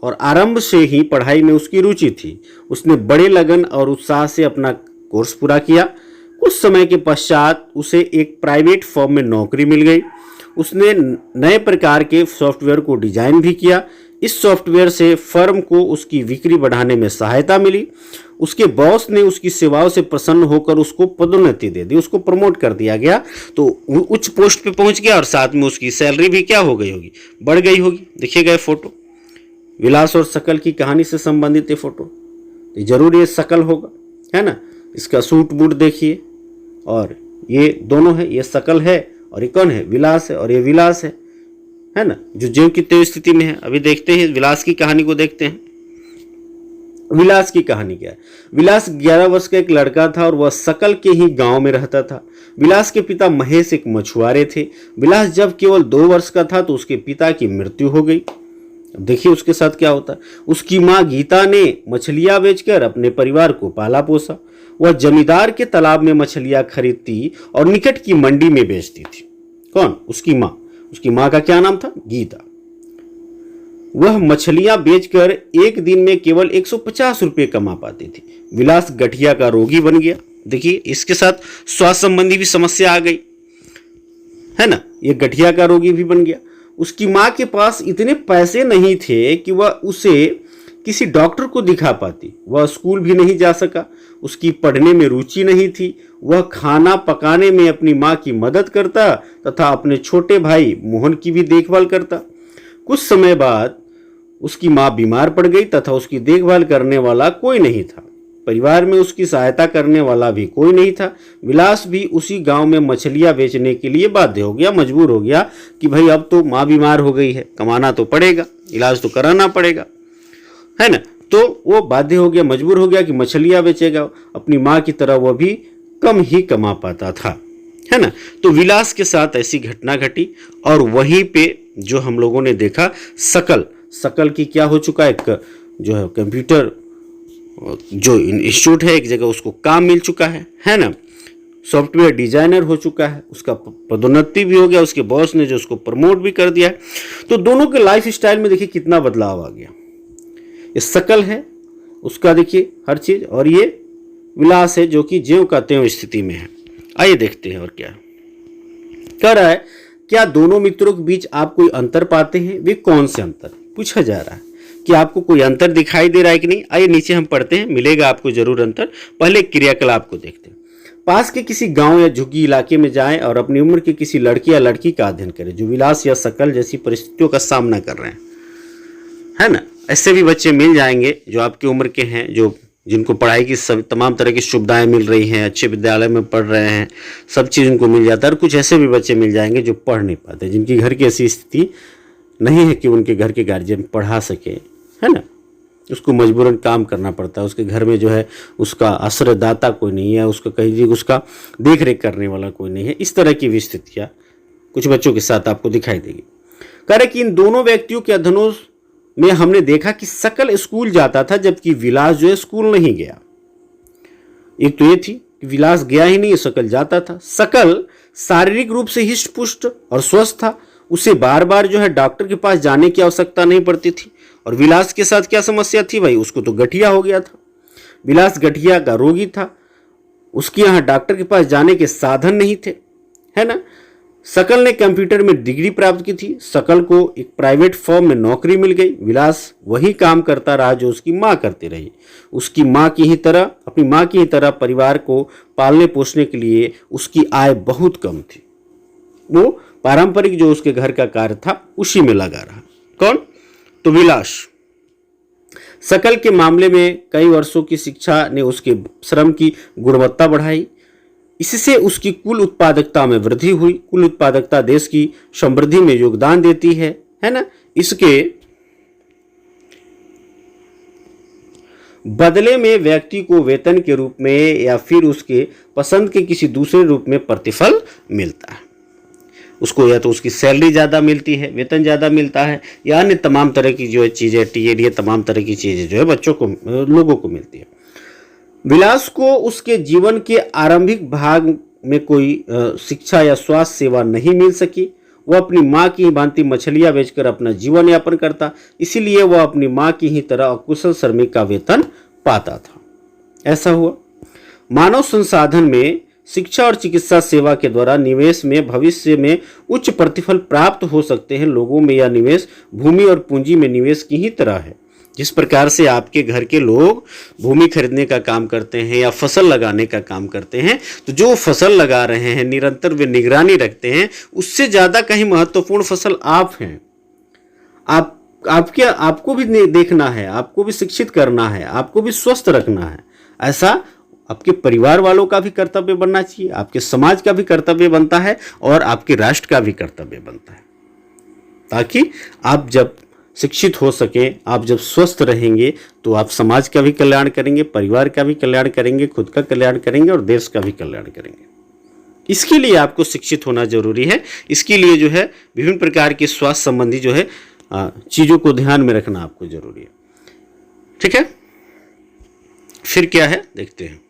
और आरंभ से ही पढ़ाई में उसकी रुचि थी। उसने बड़े लगन और उत्साह से अपना कोर्स पूरा किया। कुछ समय के पश्चात उसे एक प्राइवेट फर्म में नौकरी मिल गई। उसने नए प्रकार के सॉफ्टवेयर को डिजाइन भी किया। इस सॉफ्टवेयर से फर्म को उसकी बिक्री बढ़ाने में सहायता मिली। उसके बॉस ने उसकी सेवाओं से प्रसन्न होकर उसको पदोन्नति दे दी, उसको प्रमोट कर दिया गया, तो उच्च पोस्ट पे पहुंच गया और साथ में उसकी सैलरी भी क्या हो गई होगी, बढ़ गई होगी। देखिएगा ये फोटो विलास और शकल की कहानी से संबंधित ये फोटो, तो जरूर ये शकल होगा, है ना। इसका सूट बूट देखिए, और ये दोनों है, ये शकल है और ये कौन है, विलास है, और ये विलास है है ना, जो ज्यों की त्यों स्थिति में है। अभी देखते हैं विलास की कहानी को, देखते हैं विलास की कहानी क्या है। विलास 11 वर्ष का एक लड़का था और वह सकल के ही गांव में रहता था। विलास के पिता महेश एक मछुआरे थे। विलास जब केवल 2 वर्ष का था तो उसके पिता की मृत्यु हो गई। अब देखिए उसके साथ क्या होता है। उसकी माँ गीता ने मछलियां बेचकर अपने परिवार को पाला पोसा। वह जमींदार के तालाब में मछलियां खरीदती और निकट की मंडी में बेचती थी। कौन? उसकी माँ। उसकी माँ का क्या नाम था? गीता। वह मछलियां बेचकर एक दिन में केवल 150 रुपये कमा पाती थी। विलास गठिया का रोगी बन गया। देखिए इसके साथ स्वास्थ्य संबंधी भी समस्या आ गई, है ना, ये गठिया का रोगी भी बन गया। उसकी मां के पास इतने पैसे नहीं थे कि वह उसे किसी डॉक्टर को दिखा पाती। वह स्कूल भी नहीं जा सका। उसकी पढ़ने में रुचि नहीं थी। वह खाना पकाने में अपनी मां की मदद करता तथा अपने छोटे भाई मोहन की भी देखभाल करता। कुछ समय बाद उसकी मां बीमार पड़ गई तथा उसकी देखभाल करने वाला कोई नहीं था। परिवार में उसकी सहायता करने वाला भी कोई नहीं था। विलास भी उसी गांव में मछलियां बेचने के लिए बाध्य हो गया, मजबूर हो गया कि भाई अब तो मां बीमार हो गई है, कमाना तो पड़ेगा, इलाज तो कराना पड़ेगा, है ना। तो वो बाध्य हो गया, मजबूर हो गया कि मछलियां बेचेगा। अपनी मां की तरह वह भी कम ही कमा पाता था, है ना। तो विलास के साथ ऐसी घटना घटी और वहीं पे जो हम लोगों ने देखा सकल की क्या हो चुका है, एक जो है कंप्यूटर जो इंस्टीट्यूट है एक जगह उसको काम मिल चुका है ना। सॉफ्टवेयर डिजाइनर हो चुका है, उसका पदोन्नति भी हो गया, उसके बॉस ने जो उसको प्रमोट भी कर दिया है। तो दोनों के लाइफ स्टाइल में देखिए कितना बदलाव आ गया। ये सकल है, उसका देखिए हर चीज, और ये विलास है जो कि ज्यों का त्यों स्थिति में है। आइए देखते हैं और क्या कह रहा है। क्या दोनों मित्रों के बीच आप कोई अंतर पाते हैं? वे कौन से अंतर पूछा जा रहा है कि आपको कोई अंतर दिखाई दे रहा है कि नहीं। आइए नीचे हम पढ़ते हैं, मिलेगा आपको जरूर अंतर। पहले क्रियाकलाप को देखते हैं। पास के किसी गांव या झुग्गी इलाके में जाएं और अपनी उम्र की किसी लड़की या लड़की का अध्ययन करें जो विलास या सकल जैसी परिस्थितियों का सामना कर रहे हैं, है ना। ऐसे भी बच्चे मिल जाएंगे जो आपकी उम्र के हैं, जो जिनको पढ़ाई की सब तमाम तरह की सुविधाएं मिल रही हैं, अच्छे विद्यालय में पढ़ रहे हैं, सब चीज़ उनको मिल जाता है। और कुछ ऐसे भी बच्चे मिल जाएंगे जो पढ़ नहीं पाते, जिनकी घर की ऐसी स्थिति नहीं है कि उनके घर के गार्जियन पढ़ा सके, है ना। उसको मजबूरन काम करना पड़ता है। उसके घर में जो है उसका आश्रयदाता कोई नहीं है, उसका कहीं उसका देख रेख करने वाला कोई नहीं है। इस तरह की भी स्थितियाँ कुछ बच्चों के साथ आपको दिखाई देगी। कह रहे कि इन दोनों व्यक्तियों के अध्ययनों में हमने देखा कि सकल स्कूल जाता था जबकि विलास जो है स्कूल नहीं गया। एक तो ये थी कि विलास गया ही नहीं, सकल जाता था। सकल शारीरिक रूप से हिष्ट पुष्ट और स्वस्थ था। उसे बार बार जो है डॉक्टर के पास जाने की आवश्यकता नहीं पड़ती थी। और विलास के साथ क्या समस्या थी भाई? उसको तो गठिया हो गया था। विलास गठिया का रोगी था, उसके यहाँ डॉक्टर के पास जाने के साधन नहीं थे, है ना। सकल ने कंप्यूटर में डिग्री प्राप्त की थी। सकल को एक प्राइवेट फर्म में नौकरी मिल गई। विलास वही काम करता रहा जो उसकी माँ करती रही। उसकी माँ की ही तरह, अपनी माँ की ही तरह परिवार को पालने पोषने के लिए उसकी आय बहुत कम थी। वो पारंपरिक जो उसके घर का कार्य था उसी में लगा रहा। कौन? तो विलास। सकल के मामले में कई वर्षों की शिक्षा ने उसके श्रम की गुणवत्ता बढ़ाई। इससे उसकी कुल उत्पादकता में वृद्धि हुई। कुल उत्पादकता देश की समृद्धि में योगदान देती है ना। इसके बदले में व्यक्ति को वेतन के रूप में या फिर उसके पसंद के किसी दूसरे रूप में प्रतिफल मिलता है। उसको या तो उसकी सैलरी ज़्यादा मिलती है, वेतन ज़्यादा मिलता है, या अन्य तमाम तरह की जो है चीज़ें, टीएडीए, तमाम तरह की चीज़ें जो है बच्चों को, लोगों को मिलती है। विलास को उसके जीवन के आरंभिक भाग में कोई शिक्षा या स्वास्थ्य सेवा नहीं मिल सकी। वह अपनी माँ की ही भांति मछलियाँ बेचकर अपना जीवन यापन करता, इसीलिए वह अपनी माँ की ही तरह अकुशल श्रमिक का वेतन पाता था। ऐसा हुआ। मानव संसाधन में शिक्षा और चिकित्सा सेवा के द्वारा निवेश में भविष्य में उच्च प्रतिफल प्राप्त हो सकते हैं। लोगों में यह निवेश भूमि और पूंजी में निवेश की ही तरह है। जिस प्रकार से आपके घर के लोग भूमि खरीदने का काम करते हैं या फसल लगाने का काम करते हैं, तो जो फसल लगा रहे हैं निरंतर वे निगरानी रखते हैं, उससे ज़्यादा कहीं महत्वपूर्ण फसल आप हैं। आपको भी देखना है, आपको भी शिक्षित करना है, आपको भी स्वस्थ रखना है। ऐसा आपके परिवार वालों का भी कर्तव्य बनना चाहिए, आपके समाज का भी कर्तव्य बनता है और आपके राष्ट्र का भी कर्तव्य बनता है। ताकि आप जब शिक्षित हो सकें, आप जब स्वस्थ रहेंगे तो आप समाज का भी कल्याण करेंगे, परिवार का भी कल्याण करेंगे, खुद का कल्याण करेंगे और देश का भी कल्याण करेंगे। इसके लिए आपको शिक्षित होना जरूरी है। इसके लिए जो है विभिन्न प्रकार के स्वास्थ्य संबंधी जो है चीज़ों को ध्यान में रखना आपको जरूरी है। ठीक है, फिर क्या है देखते हैं।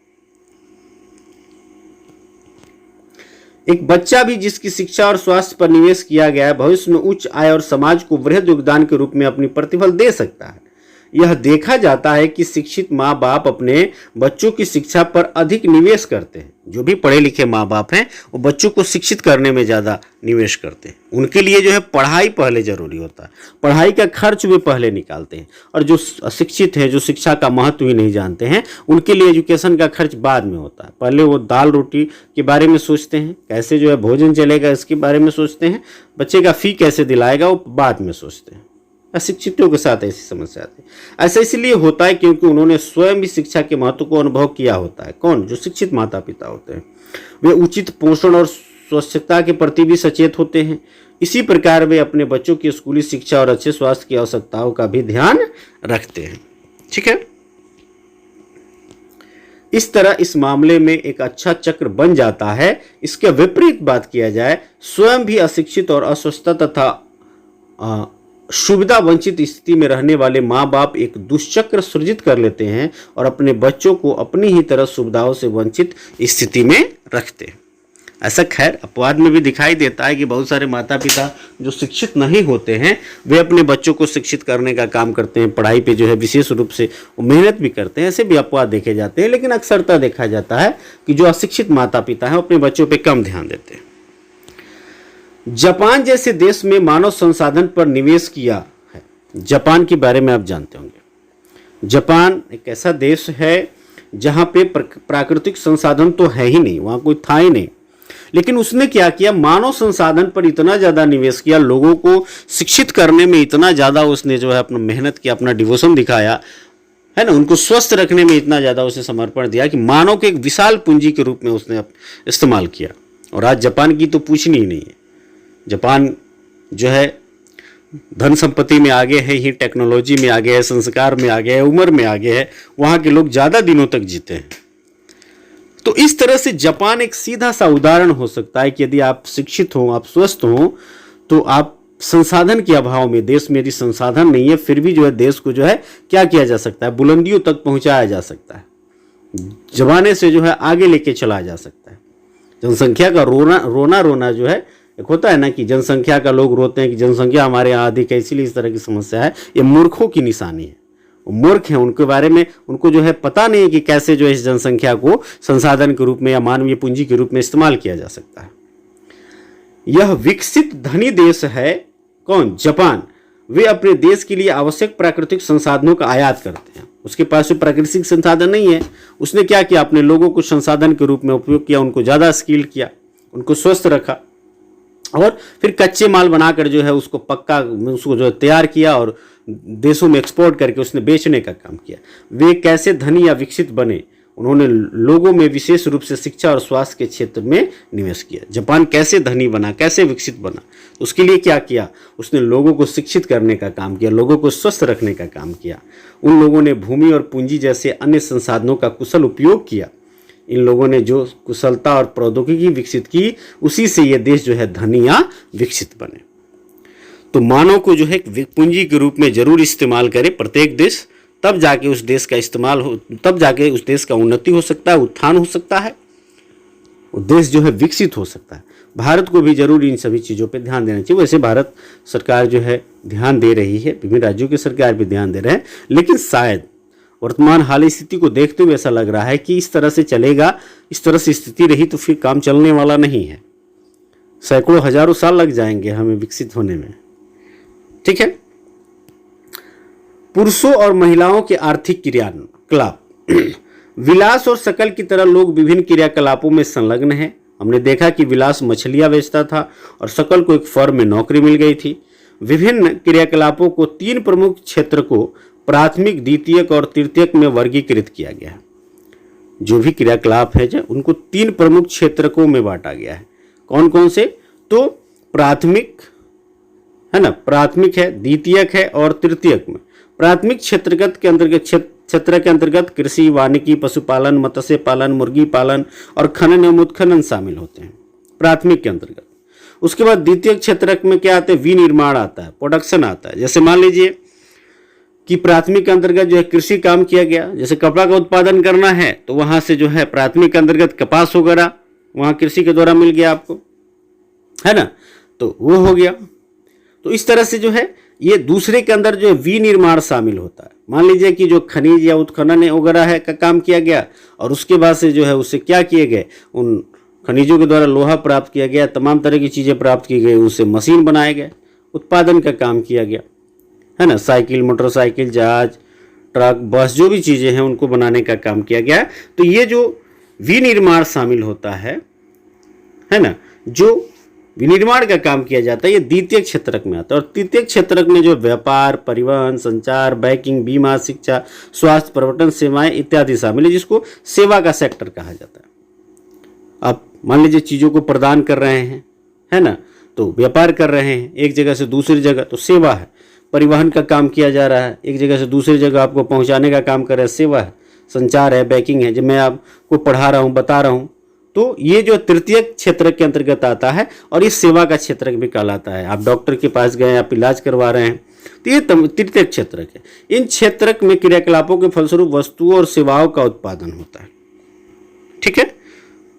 एक बच्चा भी जिसकी शिक्षा और स्वास्थ्य पर निवेश किया गया है भविष्य में उच्च आय और समाज को वृहद योगदान के रूप में अपनी प्रतिफल दे सकता है। यह देखा जाता है कि शिक्षित माँ बाप अपने बच्चों की शिक्षा पर अधिक निवेश करते हैं। जो भी पढ़े लिखे माँ बाप हैं वो बच्चों को शिक्षित करने में ज़्यादा निवेश करते हैं। उनके लिए जो है पढ़ाई पहले जरूरी होता है, पढ़ाई का खर्च वे पहले निकालते हैं। और जो अशिक्षित हैं, जो शिक्षा का महत्व ही नहीं जानते हैं, उनके लिए एजुकेशन का खर्च बाद में होता है। पहले वो दाल रोटी के बारे में सोचते हैं, कैसे जो है भोजन चलेगा इसके बारे में सोचते हैं, बच्चे का फी कैसे दिलाएगा वो बाद में सोचते हैं। अशिक्षितों के साथ ऐसी समस्या आती है। ऐसा इसलिए होता है क्योंकि उन्होंने स्वयं भी शिक्षा के महत्व को अनुभव किया होता है। कौन? जो शिक्षित माता पिता होते हैं। वे उचित पोषण और स्वच्छता के प्रति भी सचेत होते हैं। इसी प्रकार वे अपने बच्चों की स्कूली शिक्षा और अच्छे स्वास्थ्य की आवश्यकताओं का भी ध्यान रखते हैं। ठीक है, इस तरह इस मामले में एक अच्छा चक्र बन जाता है। इसके विपरीत बात किया जाए, स्वयं भी अशिक्षित और अस्वस्थ तथा सुविधा वंचित स्थिति में रहने वाले माँ बाप एक दुष्चक्र सृजित कर लेते हैं और अपने बच्चों को अपनी ही तरह सुविधाओं से वंचित स्थिति में रखते हैं। ऐसा खैर अपवाद में भी दिखाई देता है कि बहुत सारे माता पिता जो शिक्षित नहीं होते हैं वे अपने बच्चों को शिक्षित करने का काम करते हैं, पढ़ाई पे जो है विशेष रूप से मेहनत भी करते हैं। ऐसे भी अपवाद देखे जाते हैं, लेकिन अक्सरता देखा जाता है कि जो अशिक्षित माता पिता हैं अपने बच्चों पर कम ध्यान देते हैं। जापान जैसे देश में मानव संसाधन पर निवेश किया है। जापान के बारे में आप जानते होंगे। जापान एक ऐसा देश है जहां पे प्राकृतिक संसाधन तो है ही नहीं, वहां कोई था ही नहीं, लेकिन उसने क्या किया, मानव संसाधन पर इतना ज़्यादा निवेश किया, लोगों को शिक्षित करने में इतना ज़्यादा उसने जो है अपना मेहनत किया, अपना डिवोशन दिखाया है ना, उनको स्वस्थ रखने में इतना ज़्यादा उसे समर्पण दिया कि मानव के एक विशाल पूंजी के रूप में उसने इस्तेमाल किया। और आज जापान की तो पूछनी ही नहीं है। जापान जो है धन संपत्ति में आगे है ही, टेक्नोलॉजी में आगे है, संस्कार में आगे है, उम्र में आगे है। वहाँ के लोग ज़्यादा दिनों तक जीते हैं। तो इस तरह से जापान एक सीधा सा उदाहरण हो सकता है कि यदि आप शिक्षित हो, आप स्वस्थ हो, तो आप संसाधन के अभाव में, देश में यदि संसाधन नहीं है फिर भी जो है देश को जो है क्या किया जा सकता है, बुलंदियों तक पहुँचाया जा सकता है, जमाने से जो है आगे लेके चला जा सकता है। जनसंख्या का रोना जो है, एक होता है ना कि जनसंख्या का लोग रोते हैं कि जनसंख्या हमारे यहाँ अधिक है इसलिए इस तरह की समस्या है, ये मूर्खों की निशानी है। वो मूर्ख हैं, उनके बारे में उनको जो है पता नहीं है कि कैसे जो है इस जनसंख्या को संसाधन के रूप में या मानवीय पूंजी के रूप में इस्तेमाल किया जा सकता है। यह विकसित धनी देश है। कौन? जापान। वे अपने देश के लिए आवश्यक प्राकृतिक संसाधनों का आयात करते हैं। उसके पास जो प्राकृतिक संसाधन नहीं है, उसने क्या किया, अपने लोगों को संसाधन के रूप में उपयोग किया, उनको ज़्यादा स्किल्ड किया, उनको स्वस्थ रखा और फिर कच्चे माल बनाकर जो है उसको उसको जो तैयार किया और देशों में एक्सपोर्ट करके उसने बेचने का काम किया। वे कैसे धनी या विकसित बने, उन्होंने लोगों में विशेष रूप से शिक्षा और स्वास्थ्य के क्षेत्र में निवेश किया। जापान कैसे धनी बना, कैसे विकसित बना, उसके लिए क्या किया, उसने लोगों को शिक्षित करने का काम किया, लोगों को स्वस्थ रखने का काम किया। उन लोगों ने भूमि और पूंजी जैसे अन्य संसाधनों का कुशल उपयोग किया। इन लोगों ने जो कुशलता और प्रौद्योगिकी विकसित की, उसी से ये देश जो है धनी या विकसित बने। तो मानव को जो है पूंजी के रूप में जरूर इस्तेमाल करे प्रत्येक देश, तब जाके उस देश का इस्तेमाल हो, तब जाके उस देश का उन्नति हो सकता है, उत्थान हो सकता है, वो देश जो है विकसित हो सकता है। भारत को भी जरूर इन सभी चीज़ों पे ध्यान देना चाहिए। वैसे भारत सरकार जो है ध्यान दे रही है, विभिन्न राज्यों की सरकार भी ध्यान दे रहे हैं, लेकिन शायद वर्तमान हाल स्थिति को देखते हुए ऐसा लग रहा है कि इस तरह से चलेगा, इस तरह से स्थिति रही तो फिर काम चलने वाला नहीं है। सैकड़ों हजारों साल लग जाएंगे हमें विकसित होने में। ठीक है। पुरुषों और महिलाओं के आर्थिक क्रियाकलाप। विलास और शकल की तरह लोग विभिन्न क्रियाकलापों में संलग्न हैं। हमने देखा कि विलास मछलियां बेचता था और शकल को एक फर्म में नौकरी मिल गई थी। विभिन्न क्रियाकलापों को तीन प्रमुख क्षेत्र को प्राथमिक, द्वितीयक और तृतीयक में वर्गीकृत किया गया है। जो भी क्रियाकलाप है जो उनको तीन प्रमुख क्षेत्रकों में बांटा गया है। कौन कौन से? तो प्राथमिक है है ना, प्राथमिक है, द्वितीयक है और तृतीयक में। प्राथमिक क्षेत्रगत के अंतर्गत क्षेत्र के अंतर्गत कृषि, वानिकी, पशुपालन, मत्स्य पालन, मुर्गी पालन और खनन एवं उत्खनन शामिल होते हैं प्राथमिक के अंतर्गत। उसके बाद द्वितीय क्षेत्रक में क्या आता है, विनिर्माण आता है, प्रोडक्शन आता है। जैसे मान लीजिए कि प्राथमिक के अंतर्गत जो है कृषि काम किया गया, जैसे कपड़ा का उत्पादन करना है तो वहां से जो है प्राथमिक के अंतर्गत कपास वगैरह वहां कृषि के द्वारा मिल गया आपको, है ना, तो वो हो गया। तो इस तरह से जो है ये दूसरे के अंदर जो है विनिर्माण शामिल होता है। मान लीजिए कि जो खनिज या उत्खनन वगैरह है का काम किया गया और उसके बाद से जो है उससे क्या किए गए, उन खनिजों के द्वारा लोहा प्राप्त किया गया, तमाम तरह की चीज़ें प्राप्त की गई, उससे मशीन बनाए गए, उत्पादन का काम किया गया, है ना, साइकिल, मोटरसाइकिल, जहाज, ट्रक, बस, जो भी चीज़ें हैं उनको बनाने का काम किया गया। तो ये जो विनिर्माण शामिल होता है ना, जो विनिर्माण का काम किया जाता है, ये द्वितीय क्षेत्रक में आता है। और तृतीय क्षेत्रक में जो व्यापार, परिवहन, संचार, बैंकिंग, बीमा, शिक्षा, स्वास्थ्य, पर्यटन सेवाएं इत्यादि शामिल है, जिसको सेवा का सेक्टर कहा जाता है। आप मान लीजिए चीज़ों को प्रदान कर रहे हैं, है ना, तो व्यापार कर रहे हैं एक जगह से दूसरी जगह, तो सेवा है। परिवहन का काम किया जा रहा है, एक जगह से दूसरी जगह आपको पहुंचाने का काम कर रहे हैं, सेवा है। संचार है, बैंकिंग है, जब मैं आपको पढ़ा रहा हूँ, बता रहा हूँ, तो ये जो तृतीय क्षेत्र के अंतर्गत आता है और ये सेवा का क्षेत्र भी कहलाता है। आप डॉक्टर के पास गए, आप इलाज करवा रहे हैं, तो ये तृतीय क्षेत्र है। इन क्षेत्रक में क्रियाकलापों के फलस्वरूप वस्तुओं और सेवाओं का उत्पादन होता है। ठीक है,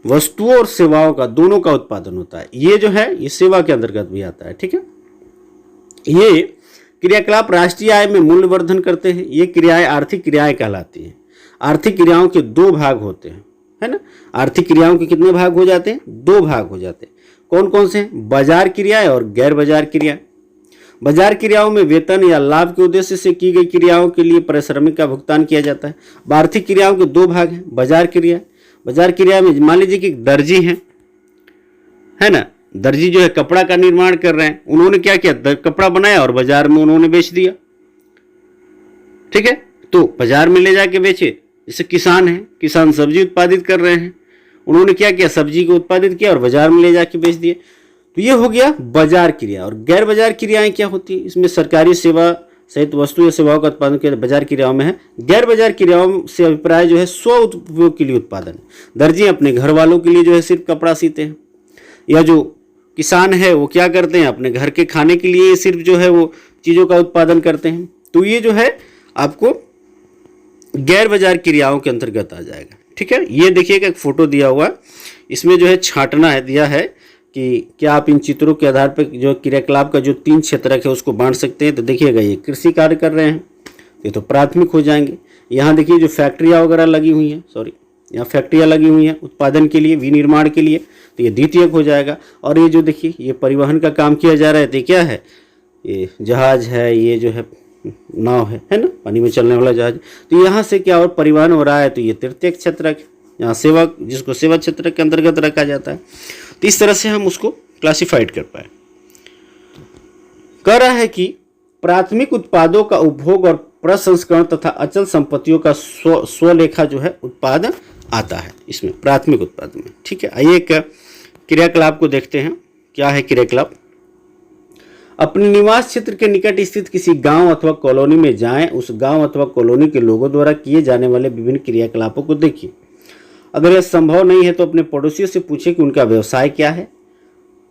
वस्तुओं और सेवाओं का, दोनों का उत्पादन होता है। ये जो है ये सेवा के अंतर्गत भी आता है। ठीक है, ये क्रियाकलाप राष्ट्रीय आय में मूल्य वर्धन करते हैं। ये क्रियाएं आर्थिक क्रियाएं कहलाती हैं। आर्थिक क्रियाओं के दो भाग होते हैं, है ना। आर्थिक क्रियाओं के कितने भाग हो जाते हैं, दो भाग हो जाते हैं। कौन कौन से, बाजार क्रियाएं और गैर बाजार क्रियाएं। बाजार क्रियाओं में वेतन या लाभ के उद्देश्य से की गई क्रियाओं के लिए पारिश्रमिक का भुगतान किया जाता है। आर्थिक क्रियाओं के दो भाग हैं, बाजार क्रिया। बाजार क्रिया में मान लीजिए कि दर्जी हैं, है ना, दर्जी जो है कपड़ा का निर्माण कर रहे हैं, उन्होंने क्या किया, कपड़ा बनाया और बाजार में उन्होंने बेच दिया। ठीक है, तो बाजार में ले जाके बेचे। जैसे किसान है, किसान सब्जी उत्पादित कर रहे हैं, उन्होंने क्या किया, सब्जी को उत्पादित किया और बाजार में ले जाके बेच दिए। तो ये हो गया बाजार क्रिया। और गैर बाजार क्रियाएं क्या होती है, इसमें सरकारी सेवा सहित वस्तु या सेवाओं का उत्पादन किया बाजार क्रियाओं में है। गैर बाजार क्रियाओं से अभिप्राय जो है स्व उपयोग के लिए उत्पादन। दर्जी अपने घर वालों के लिए जो है सिर्फ कपड़ा सीते हैं, या जो किसान है वो क्या करते हैं, अपने घर के खाने के लिए सिर्फ जो है वो चीज़ों का उत्पादन करते हैं। तो ये जो है आपको गैर बाजार क्रियाओं के अंतर्गत आ जाएगा। ठीक है, ये देखिएगा एक फोटो दिया हुआ, इसमें जो है छांटना है, दिया है कि क्या आप इन चित्रों के आधार पर जो क्रियाकलाप का जो 3 क्षेत्रक है उसको बांट सकते हैं। तो देखिएगा ये कृषि कार्य कर रहे हैं, ये तो प्राथमिक हो जाएंगे। यहाँ देखिए जो फैक्ट्रियाँ वगैरह लगी हुई हैं, यहाँ फैक्ट्रियाँ लगी हुई हैं उत्पादन के लिए, विनिर्माण के लिए, तो ये द्वितीयक हो जाएगा। और ये जो देखिए ये परिवहन का काम किया जा रहा है, तो क्या है, ये जहाज है, ये जो है नाव है ना, पानी में चलने वाला जहाज। तो यहाँ से क्या और परिवहन हो रहा है, तो ये तृतीय क्षेत्रक है, यहाँ सेवा, जिसको सेवा क्षेत्र के अंतर्गत रखा जाता है। तो इस तरह से हम उसको क्लासिफाइड कर पाए। कह रहा है कि प्राथमिक उत्पादों का उपभोग और प्रसंस्करण तथा अचल संपत्तियों का स्वलेखा जो है उत्पादन आता है इसमें, प्राथमिक उत्पाद में। ठीक है, आइए एक क्रियाकलाप को देखते हैं। क्या है क्रियाकलाप, अपने निवास क्षेत्र के निकट स्थित किसी गांव अथवा कॉलोनी में जाएं, उस गांव अथवा कॉलोनी के लोगों द्वारा किए जाने वाले विभिन्न क्रियाकलापों को देखिए। अगर यह संभव नहीं है तो अपने पड़ोसियों से पूछें कि उनका व्यवसाय क्या है,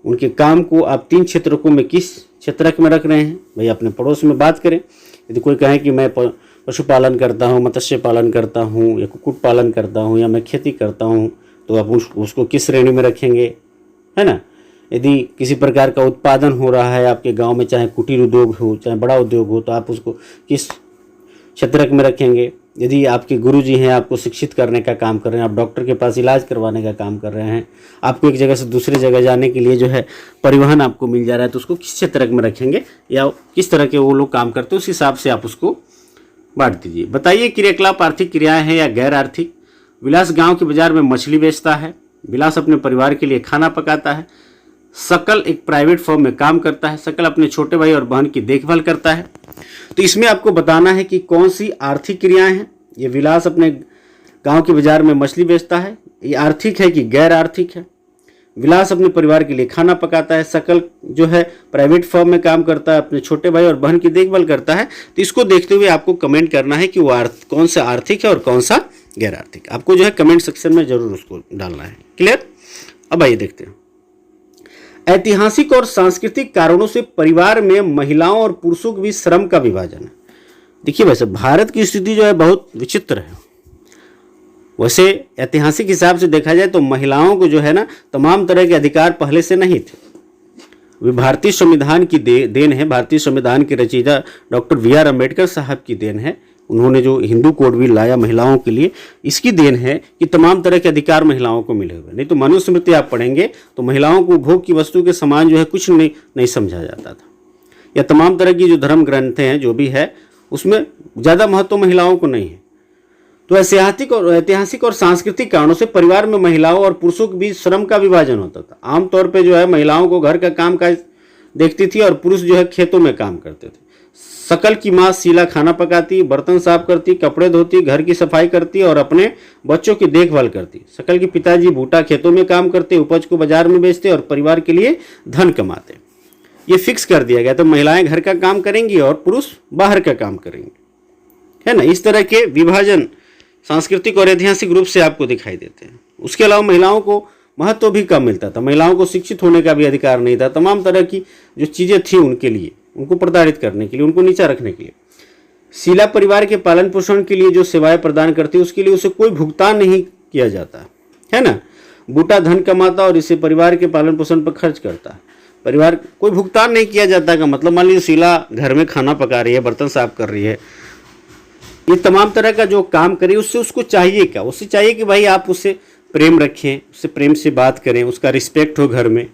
उनके काम को आप 3 क्षेत्रकों में किस क्षेत्रक में रख रहे हैं। भाई अपने पड़ोस में बात करें। यदि कोई कहे कि मैं पशुपालन करता हूँ, मत्स्य पालन करता हूँ, या कुक्कुट पालन करता हूँ, या मैं खेती करता हूँ, तो आप उसको किस श्रेणी में रखेंगे, है ना। यदि किसी प्रकार का उत्पादन हो रहा है आपके गांव में, चाहे कुटीर उद्योग हो चाहे बड़ा उद्योग हो, तो आप उसको किस क्षेत्रक में रखेंगे। यदि आपके गुरुजी हैं, आपको शिक्षित करने का काम कर रहे हैं, आप डॉक्टर के पास इलाज करवाने का काम कर रहे हैं, आपको एक जगह से दूसरी जगह जाने के लिए जो है परिवहन आपको मिल जा रहा है, तो उसको किस क्षेत्रक में रखेंगे या किस तरह के वो लोग काम करते हैं, उस हिसाब से आप उसको बांट दीजिए। बताइए क्रियाकलाप आर्थिक क्रियाएं हैं या गैर आर्थिक। विलास गाँव के बाजार में मछली बेचता है। विलास अपने परिवार के लिए खाना पकाता है। सकल एक प्राइवेट फर्म में काम करता है। सकल अपने छोटे भाई और बहन की देखभाल करता है। तो इसमें आपको बताना है कि कौन सी आर्थिक क्रियाएं हैं। ये विलास अपने गांव के बाजार में मछली बेचता है, ये आर्थिक है कि गैर आर्थिक है। विलास अपने परिवार के लिए खाना पकाता है। सकल जो है प्राइवेट फर्म में काम करता है, अपने छोटे भाई और बहन की देखभाल करता है। तो इसको देखते हुए आपको कमेंट करना है कि वो कौन सा आर्थिक है और कौन सा गैर आर्थिक। आपको जो है कमेंट सेक्शन में जरूर उसको डालना है। क्लियर? अब आइए देखते हैं। ऐतिहासिक और सांस्कृतिक कारणों से परिवार में महिलाओं और पुरुषों के बीच श्रम का विभाजन है। देखिए वैसे भारत की स्थिति जो है बहुत विचित्र है। वैसे ऐतिहासिक हिसाब से देखा जाए तो महिलाओं को जो है ना तमाम तरह के अधिकार पहले से नहीं थे। वे भारतीय संविधान की देन है। भारतीय संविधान के रचयिता डॉक्टर बी.आर. अम्बेडकर साहब की देन है। उन्होंने जो हिंदू कोड भी लाया महिलाओं के लिए, इसकी देन है कि तमाम तरह के अधिकार महिलाओं को मिले हुए। नहीं तो मनुस्मृति आप पढ़ेंगे तो महिलाओं को उपभोग की वस्तु के समान जो है कुछ नहीं समझा जाता था। या तमाम तरह की जो धर्म ग्रंथें हैं जो भी है उसमें ज़्यादा महत्व महिलाओं को नहीं है। तो ऐतिहासिक और सांस्कृतिक कारणों से परिवार में महिलाओं और पुरुषों के बीच श्रम का विभाजन होता था। आमतौर पे जो है महिलाओं को घर का काम काज देखती थी और पुरुष जो है खेतों में काम करते थे। सकल की माँ शीला खाना पकाती, बर्तन साफ करती, कपड़े धोती, घर की सफाई करती और अपने बच्चों की देखभाल करती। सकल के पिताजी बूटा खेतों में काम करते, उपज को बाजार में बेचते और परिवार के लिए धन कमाते। ये फिक्स कर दिया गया। तो महिलाएं घर का काम करेंगी और पुरुष बाहर का काम करेंगे, है ना। इस तरह के विभाजन सांस्कृतिक और ऐतिहासिक रूप से आपको दिखाई देते हैं। उसके अलावा महिलाओं को महत्व भी कम मिलता था। महिलाओं को शिक्षित होने का भी अधिकार नहीं था। तमाम तरह की जो चीज़ें थी उनके लिए, उनको प्रताड़ित करने के लिए, उनको नीचा रखने के लिए। शीला परिवार के पालन पोषण के लिए जो सेवाएं प्रदान करती है उसके लिए उसे कोई भुगतान नहीं किया जाता है ना। बूटा धन कमाता और इसे परिवार के पालन पोषण पर खर्च करता है। परिवार कोई भुगतान नहीं किया जाता का मतलब, मान लीजिए शीला घर में खाना पका रही है, बर्तन साफ कर रही है, ये तमाम तरह का जो काम करे उससे उसको चाहिए क्या? उससे चाहिए कि भाई आप उससे प्रेम रखें, उससे प्रेम से बात करें, उसका रिस्पेक्ट हो घर में।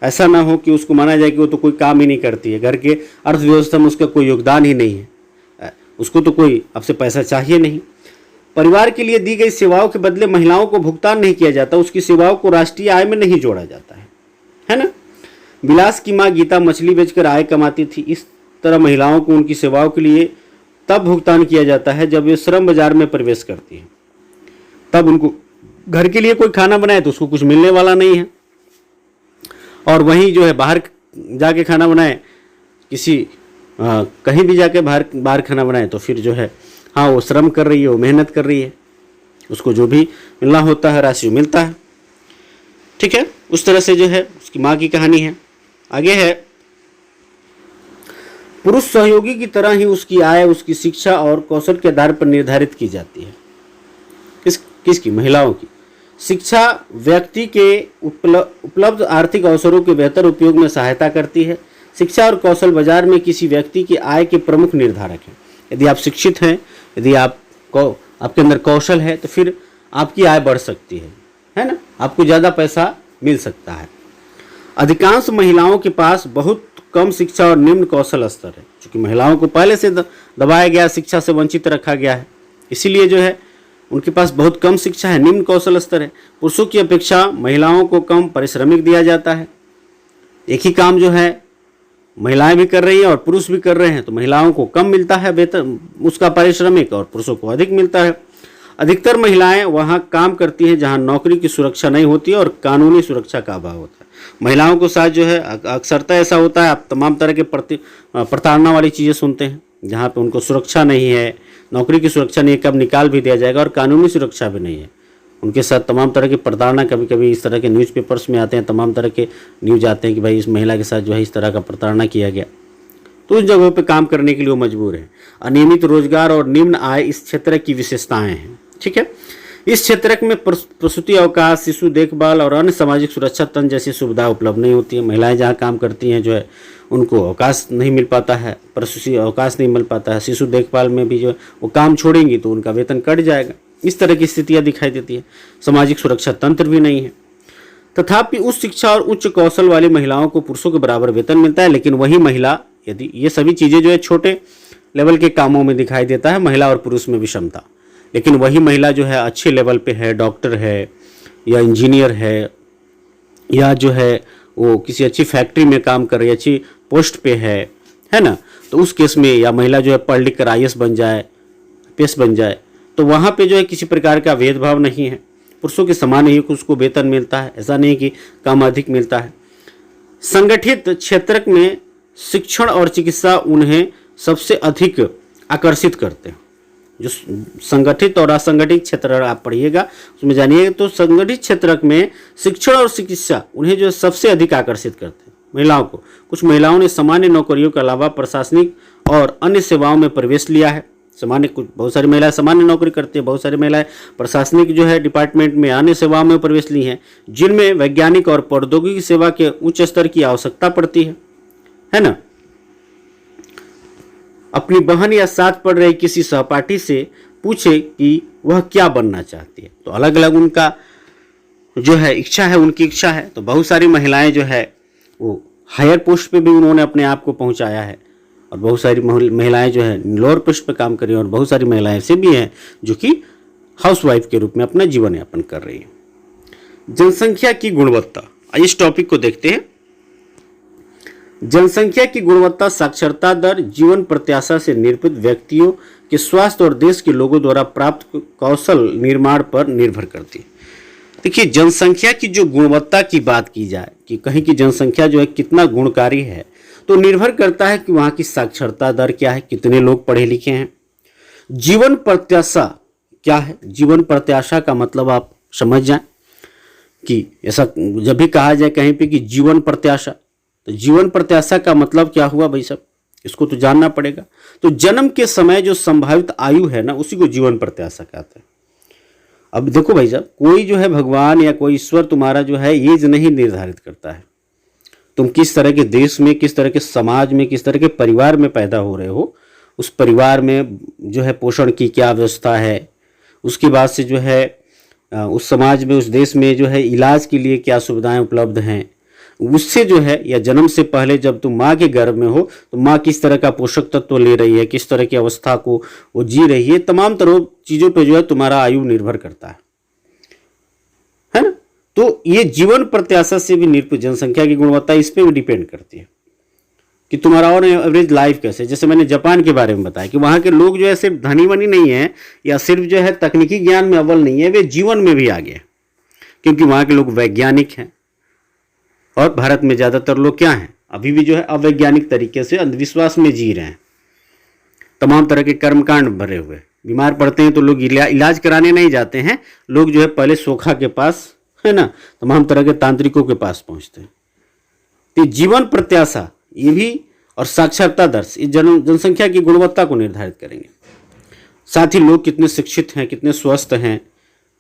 ऐसा ना हो कि उसको माना जाए कि वो तो कोई काम ही नहीं करती है, घर के अर्थव्यवस्था में उसका कोई योगदान ही नहीं है, उसको तो कोई आपसे पैसा चाहिए नहीं। परिवार के लिए दी गई सेवाओं के बदले महिलाओं को भुगतान नहीं किया जाता, उसकी सेवाओं को राष्ट्रीय आय में नहीं जोड़ा जाता है ना। विलास की माँ गीता मछली बेचकर आय कमाती थी। इस तरह महिलाओं को उनकी सेवाओं के लिए तब भुगतान किया जाता है जब वे श्रम बाजार में प्रवेश करती है। तब उनको घर के लिए कोई खाना बनाए तो उसको कुछ मिलने वाला नहीं है, और वहीं जो है बाहर जाके खाना बनाए, किसी कहीं भी जाके बाहर खाना बनाए तो फिर जो है हाँ वो श्रम कर रही है, वो मेहनत कर रही है, उसको जो भी मिलना होता है राशि मिलता है। ठीक है, उस तरह से जो है उसकी माँ की कहानी है। आगे है, पुरुष सहयोगी की तरह ही उसकी आय उसकी शिक्षा और कौशल के आधार पर निर्धारित की जाती है। किसकी? महिलाओं की। शिक्षा व्यक्ति के उपलब्ध आर्थिक अवसरों के बेहतर उपयोग में सहायता करती है। शिक्षा और कौशल बाजार में किसी व्यक्ति की आय के प्रमुख निर्धारक हैं। यदि आप शिक्षित हैं, यदि आपके अंदर कौशल है तो फिर आपकी आय बढ़ सकती है ना, आपको ज़्यादा पैसा मिल सकता है। अधिकांश महिलाओं के पास बहुत कम शिक्षा और निम्न कौशल स्तर है, क्योंकि महिलाओं को पहले से दबाया गया, शिक्षा से वंचित रखा गया है, इसीलिए जो है उनके पास बहुत कम शिक्षा है, निम्न कौशल स्तर है। पुरुषों की अपेक्षा महिलाओं को कम पारिश्रमिक दिया जाता है। एक ही काम जो है महिलाएं भी कर रही हैं और पुरुष भी कर रहे हैं, तो महिलाओं को कम मिलता है वेतन उसका पारिश्रमिक, और पुरुषों को अधिक मिलता है। अधिकतर महिलाएं वहां काम करती हैं जहां नौकरी की सुरक्षा नहीं होती और कानूनी सुरक्षा का अभाव होता है। महिलाओं के साथ जो है अक्सरता ऐसा होता है, आप तमाम तरह के प्रताड़ना वाली चीज़ें सुनते हैं जहाँ पे उनको सुरक्षा नहीं है, नौकरी की सुरक्षा नहीं है, कब निकाल भी दिया जाएगा, और कानूनी सुरक्षा भी नहीं है। उनके साथ तमाम तरह की प्रताड़ना, कभी कभी इस तरह के न्यूज़पेपर्स में आते हैं, तमाम तरह के न्यूज आते हैं कि भाई इस महिला के साथ जो है इस तरह का प्रताड़ना किया गया, तो उस जगहों पे काम करने के लिए वो मजबूर है। अनियमित रोजगार और निम्न आय इस क्षेत्र की विशेषताएं हैं। ठीक है, इस क्षेत्र में प्रसूति अवकाश, शिशु देखभाल और अन्य सामाजिक सुरक्षा तंत्र जैसी सुविधा उपलब्ध नहीं होती है। महिलाएं जहाँ काम करती हैं जो है उनको अवकाश नहीं मिल पाता है, प्रसूति अवकाश नहीं मिल पाता है, शिशु देखभाल में भी जो है वो काम छोड़ेंगी तो उनका वेतन कट जाएगा। इस तरह की स्थितियाँ दिखाई देती है। सामाजिक सुरक्षा तंत्र भी नहीं है। तथापि उच्च शिक्षा और उच्च कौशल वाली महिलाओं को पुरुषों के बराबर वेतन मिलता है, लेकिन वही महिला, यदि ये सभी चीज़ें जो है छोटे लेवल के कामों में दिखाई देता है, महिला और पुरुष में विषमता, लेकिन वही महिला जो है अच्छे लेवल पे है, डॉक्टर है या इंजीनियर है या जो है वो किसी अच्छी फैक्ट्री में काम कर रही है, अच्छी पोस्ट पे है ना, तो उस केस में, या महिला जो है पढ़ लिख कर IAS बन जाए, PS बन जाए, तो वहाँ पे जो है किसी प्रकार का भेदभाव नहीं है। पुरुषों के समान ही उसको वेतन मिलता है, ऐसा नहीं कि कम अधिक मिलता है। संगठित क्षेत्र में शिक्षण और चिकित्सा उन्हें सबसे अधिक आकर्षित करते हैं। जो संगठित और असंगठित क्षेत्र आप पढ़िएगा उसमें जानिएगा, तो संगठित क्षेत्र में शिक्षण और चिकित्सा उन्हें जो सबसे अधिक आकर्षित करते हैं महिलाओं को। कुछ महिलाओं ने सामान्य नौकरियों के अलावा प्रशासनिक और अन्य सेवाओं में प्रवेश लिया है। बहुत सारी महिलाएं सामान्य नौकरी करती हैं, बहुत सारी महिलाएं प्रशासनिक जो है डिपार्टमेंट में अन्य सेवाओं में प्रवेश ली हैं, जिनमें वैज्ञानिक और प्रौद्योगिकी सेवा के उच्च स्तर की आवश्यकता पड़ती है ना। अपनी बहन या साथ पढ़ रही किसी सहपाठी से पूछे कि वह क्या बनना चाहती है, तो अलग अलग उनका जो है इच्छा है, उनकी इच्छा है। तो बहुत सारी महिलाएं जो है वो हायर पोस्ट पे भी उन्होंने अपने आप को पहुंचाया है, और बहुत सारी महिलाएं जो है लोअर पोस्ट पे काम कर रही हैं, और बहुत सारी महिलाएं ऐसे भी हैं जो कि हाउसवाइफ के रूप में अपना जीवन यापन कर रही हैं। जनसंख्या की गुणवत्ता, इस टॉपिक को देखते हैं। जनसंख्या की गुणवत्ता साक्षरता दर, जीवन प्रत्याशा से निरूपित व्यक्तियों के स्वास्थ्य और देश के लोगों द्वारा प्राप्त कौशल निर्माण पर निर्भर करती है। देखिए, जनसंख्या की जो गुणवत्ता की बात की जाए कि कहीं की जनसंख्या जो है कितना गुणकारी है, तो निर्भर करता है कि वहाँ की साक्षरता दर क्या है, कितने लोग पढ़े लिखे हैं। जीवन प्रत्याशा क्या है? जीवन प्रत्याशा का मतलब आप समझ जाएं कि ऐसा जब भी कहा जाए कहीं पे कि जीवन प्रत्याशा, तो जीवन प्रत्याशा का मतलब क्या हुआ भाई साहब, इसको तो जानना पड़ेगा। तो जन्म के समय जो संभावित आयु है ना, उसी को जीवन प्रत्याशा कहते हैं। अब देखो भाई साहब, कोई जो है भगवान या कोई ईश्वर तुम्हारा जो है एज नहीं निर्धारित करता है। तुम किस तरह के देश में, किस तरह के समाज में, किस तरह के परिवार में पैदा हो रहे हो, उस परिवार में जो है पोषण की क्या व्यवस्था है, उसके बाद से जो है उस समाज में, उस देश में जो है इलाज के लिए क्या सुविधाएं उपलब्ध हैं, उससे जो है, या जन्म से पहले जब तुम माँ के गर्भ में हो तो माँ किस तरह का पोषक तत्व ले रही है, किस तरह की अवस्था को वो जी रही है, तमाम तरह चीज़ों पे जो है तुम्हारा आयु निर्भर करता है ना। तो ये जीवन प्रत्याशा से भी निरूपित जनसंख्या की गुणवत्ता इस पर भी डिपेंड करती है कि तुम्हारा और एवरेज लाइफ कैसे। जैसे मैंने जापान के बारे में बताया कि वहाँ के लोग जो है सिर्फ धनी वनी नहीं है, या सिर्फ जो है तकनीकी ज्ञान में अव्वल नहीं है, वे जीवन में भी आगे हैं, क्योंकि वहाँ के लोग वैज्ञानिक हैं। और भारत में ज़्यादातर लोग क्या हैं, अभी भी जो है अवैज्ञानिक तरीके से अंधविश्वास में जी रहे हैं, तमाम तरह के कर्मकांड भरे हुए। बीमार पड़ते हैं तो लोग इलाज कराने नहीं जाते हैं, लोग जो है पहले सोखा के पास, है ना, तमाम तरह के तांत्रिकों के पास पहुंचते हैं। तो जीवन प्रत्याशा ये भी और साक्षरता दर इस जनसंख्या की गुणवत्ता को निर्धारित करेंगे। साथ ही लोग कितने शिक्षित हैं, कितने स्वस्थ हैं,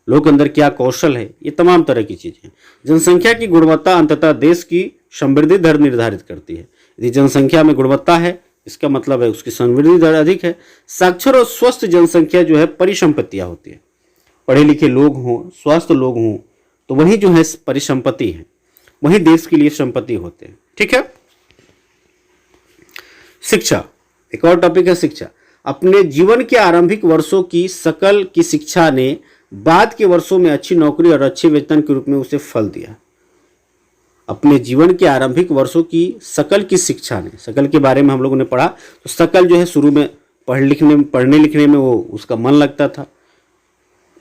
लोग के अंदर क्या कौशल है, ये तमाम तरह की चीज़ें। जनसंख्या की गुणवत्ता अंततः देश की समृद्धि दर निर्धारित करती है। यदि जनसंख्या में गुणवत्ता है, इसका मतलब है उसकी समृद्धि दर अधिक है। साक्षर और स्वस्थ जनसंख्या जो है परिसंपत्तियाँ होती है। पढ़े लिखे लोग हों, स्वस्थ लोग हों, तो वही जो है परिसंपत्ति है, वही देश के लिए संपत्ति होते हैं। ठीक है। शिक्षा, एक और टॉपिक है शिक्षा। अपने जीवन के आरंभिक वर्षों की शकल की शिक्षा ने बाद के वर्षों में अच्छी नौकरी और अच्छे वेतन के रूप में उसे फल दिया। अपने जीवन के आरंभिक वर्षों की शकल की शिक्षा ने, शकल के बारे में हम लोगों ने पढ़ा, तो शकल जो है शुरू में पढ़ने लिखने में वो उसका मन लगता था।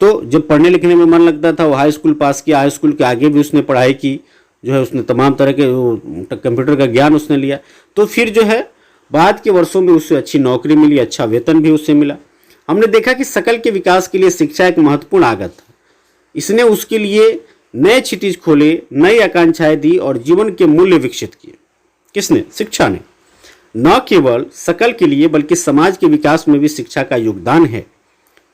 तो जब पढ़ने लिखने में मन लगता था, वो हाई स्कूल पास किया, हाई स्कूल के आगे भी उसने पढ़ाई की, जो है उसने तमाम तरह के कंप्यूटर का ज्ञान उसने लिया। तो फिर जो है बाद के वर्षों में उससे अच्छी नौकरी मिली, अच्छा वेतन भी उससे मिला। हमने देखा कि शकल के विकास के लिए शिक्षा एक महत्वपूर्ण आगत था। इसने उसके लिए नए क्षितिज खोले, नई आकांक्षाएं दी और जीवन के मूल्य विकसित किए। किसने? शिक्षा ने। न केवल शकल के लिए बल्कि समाज के विकास में भी शिक्षा का योगदान है।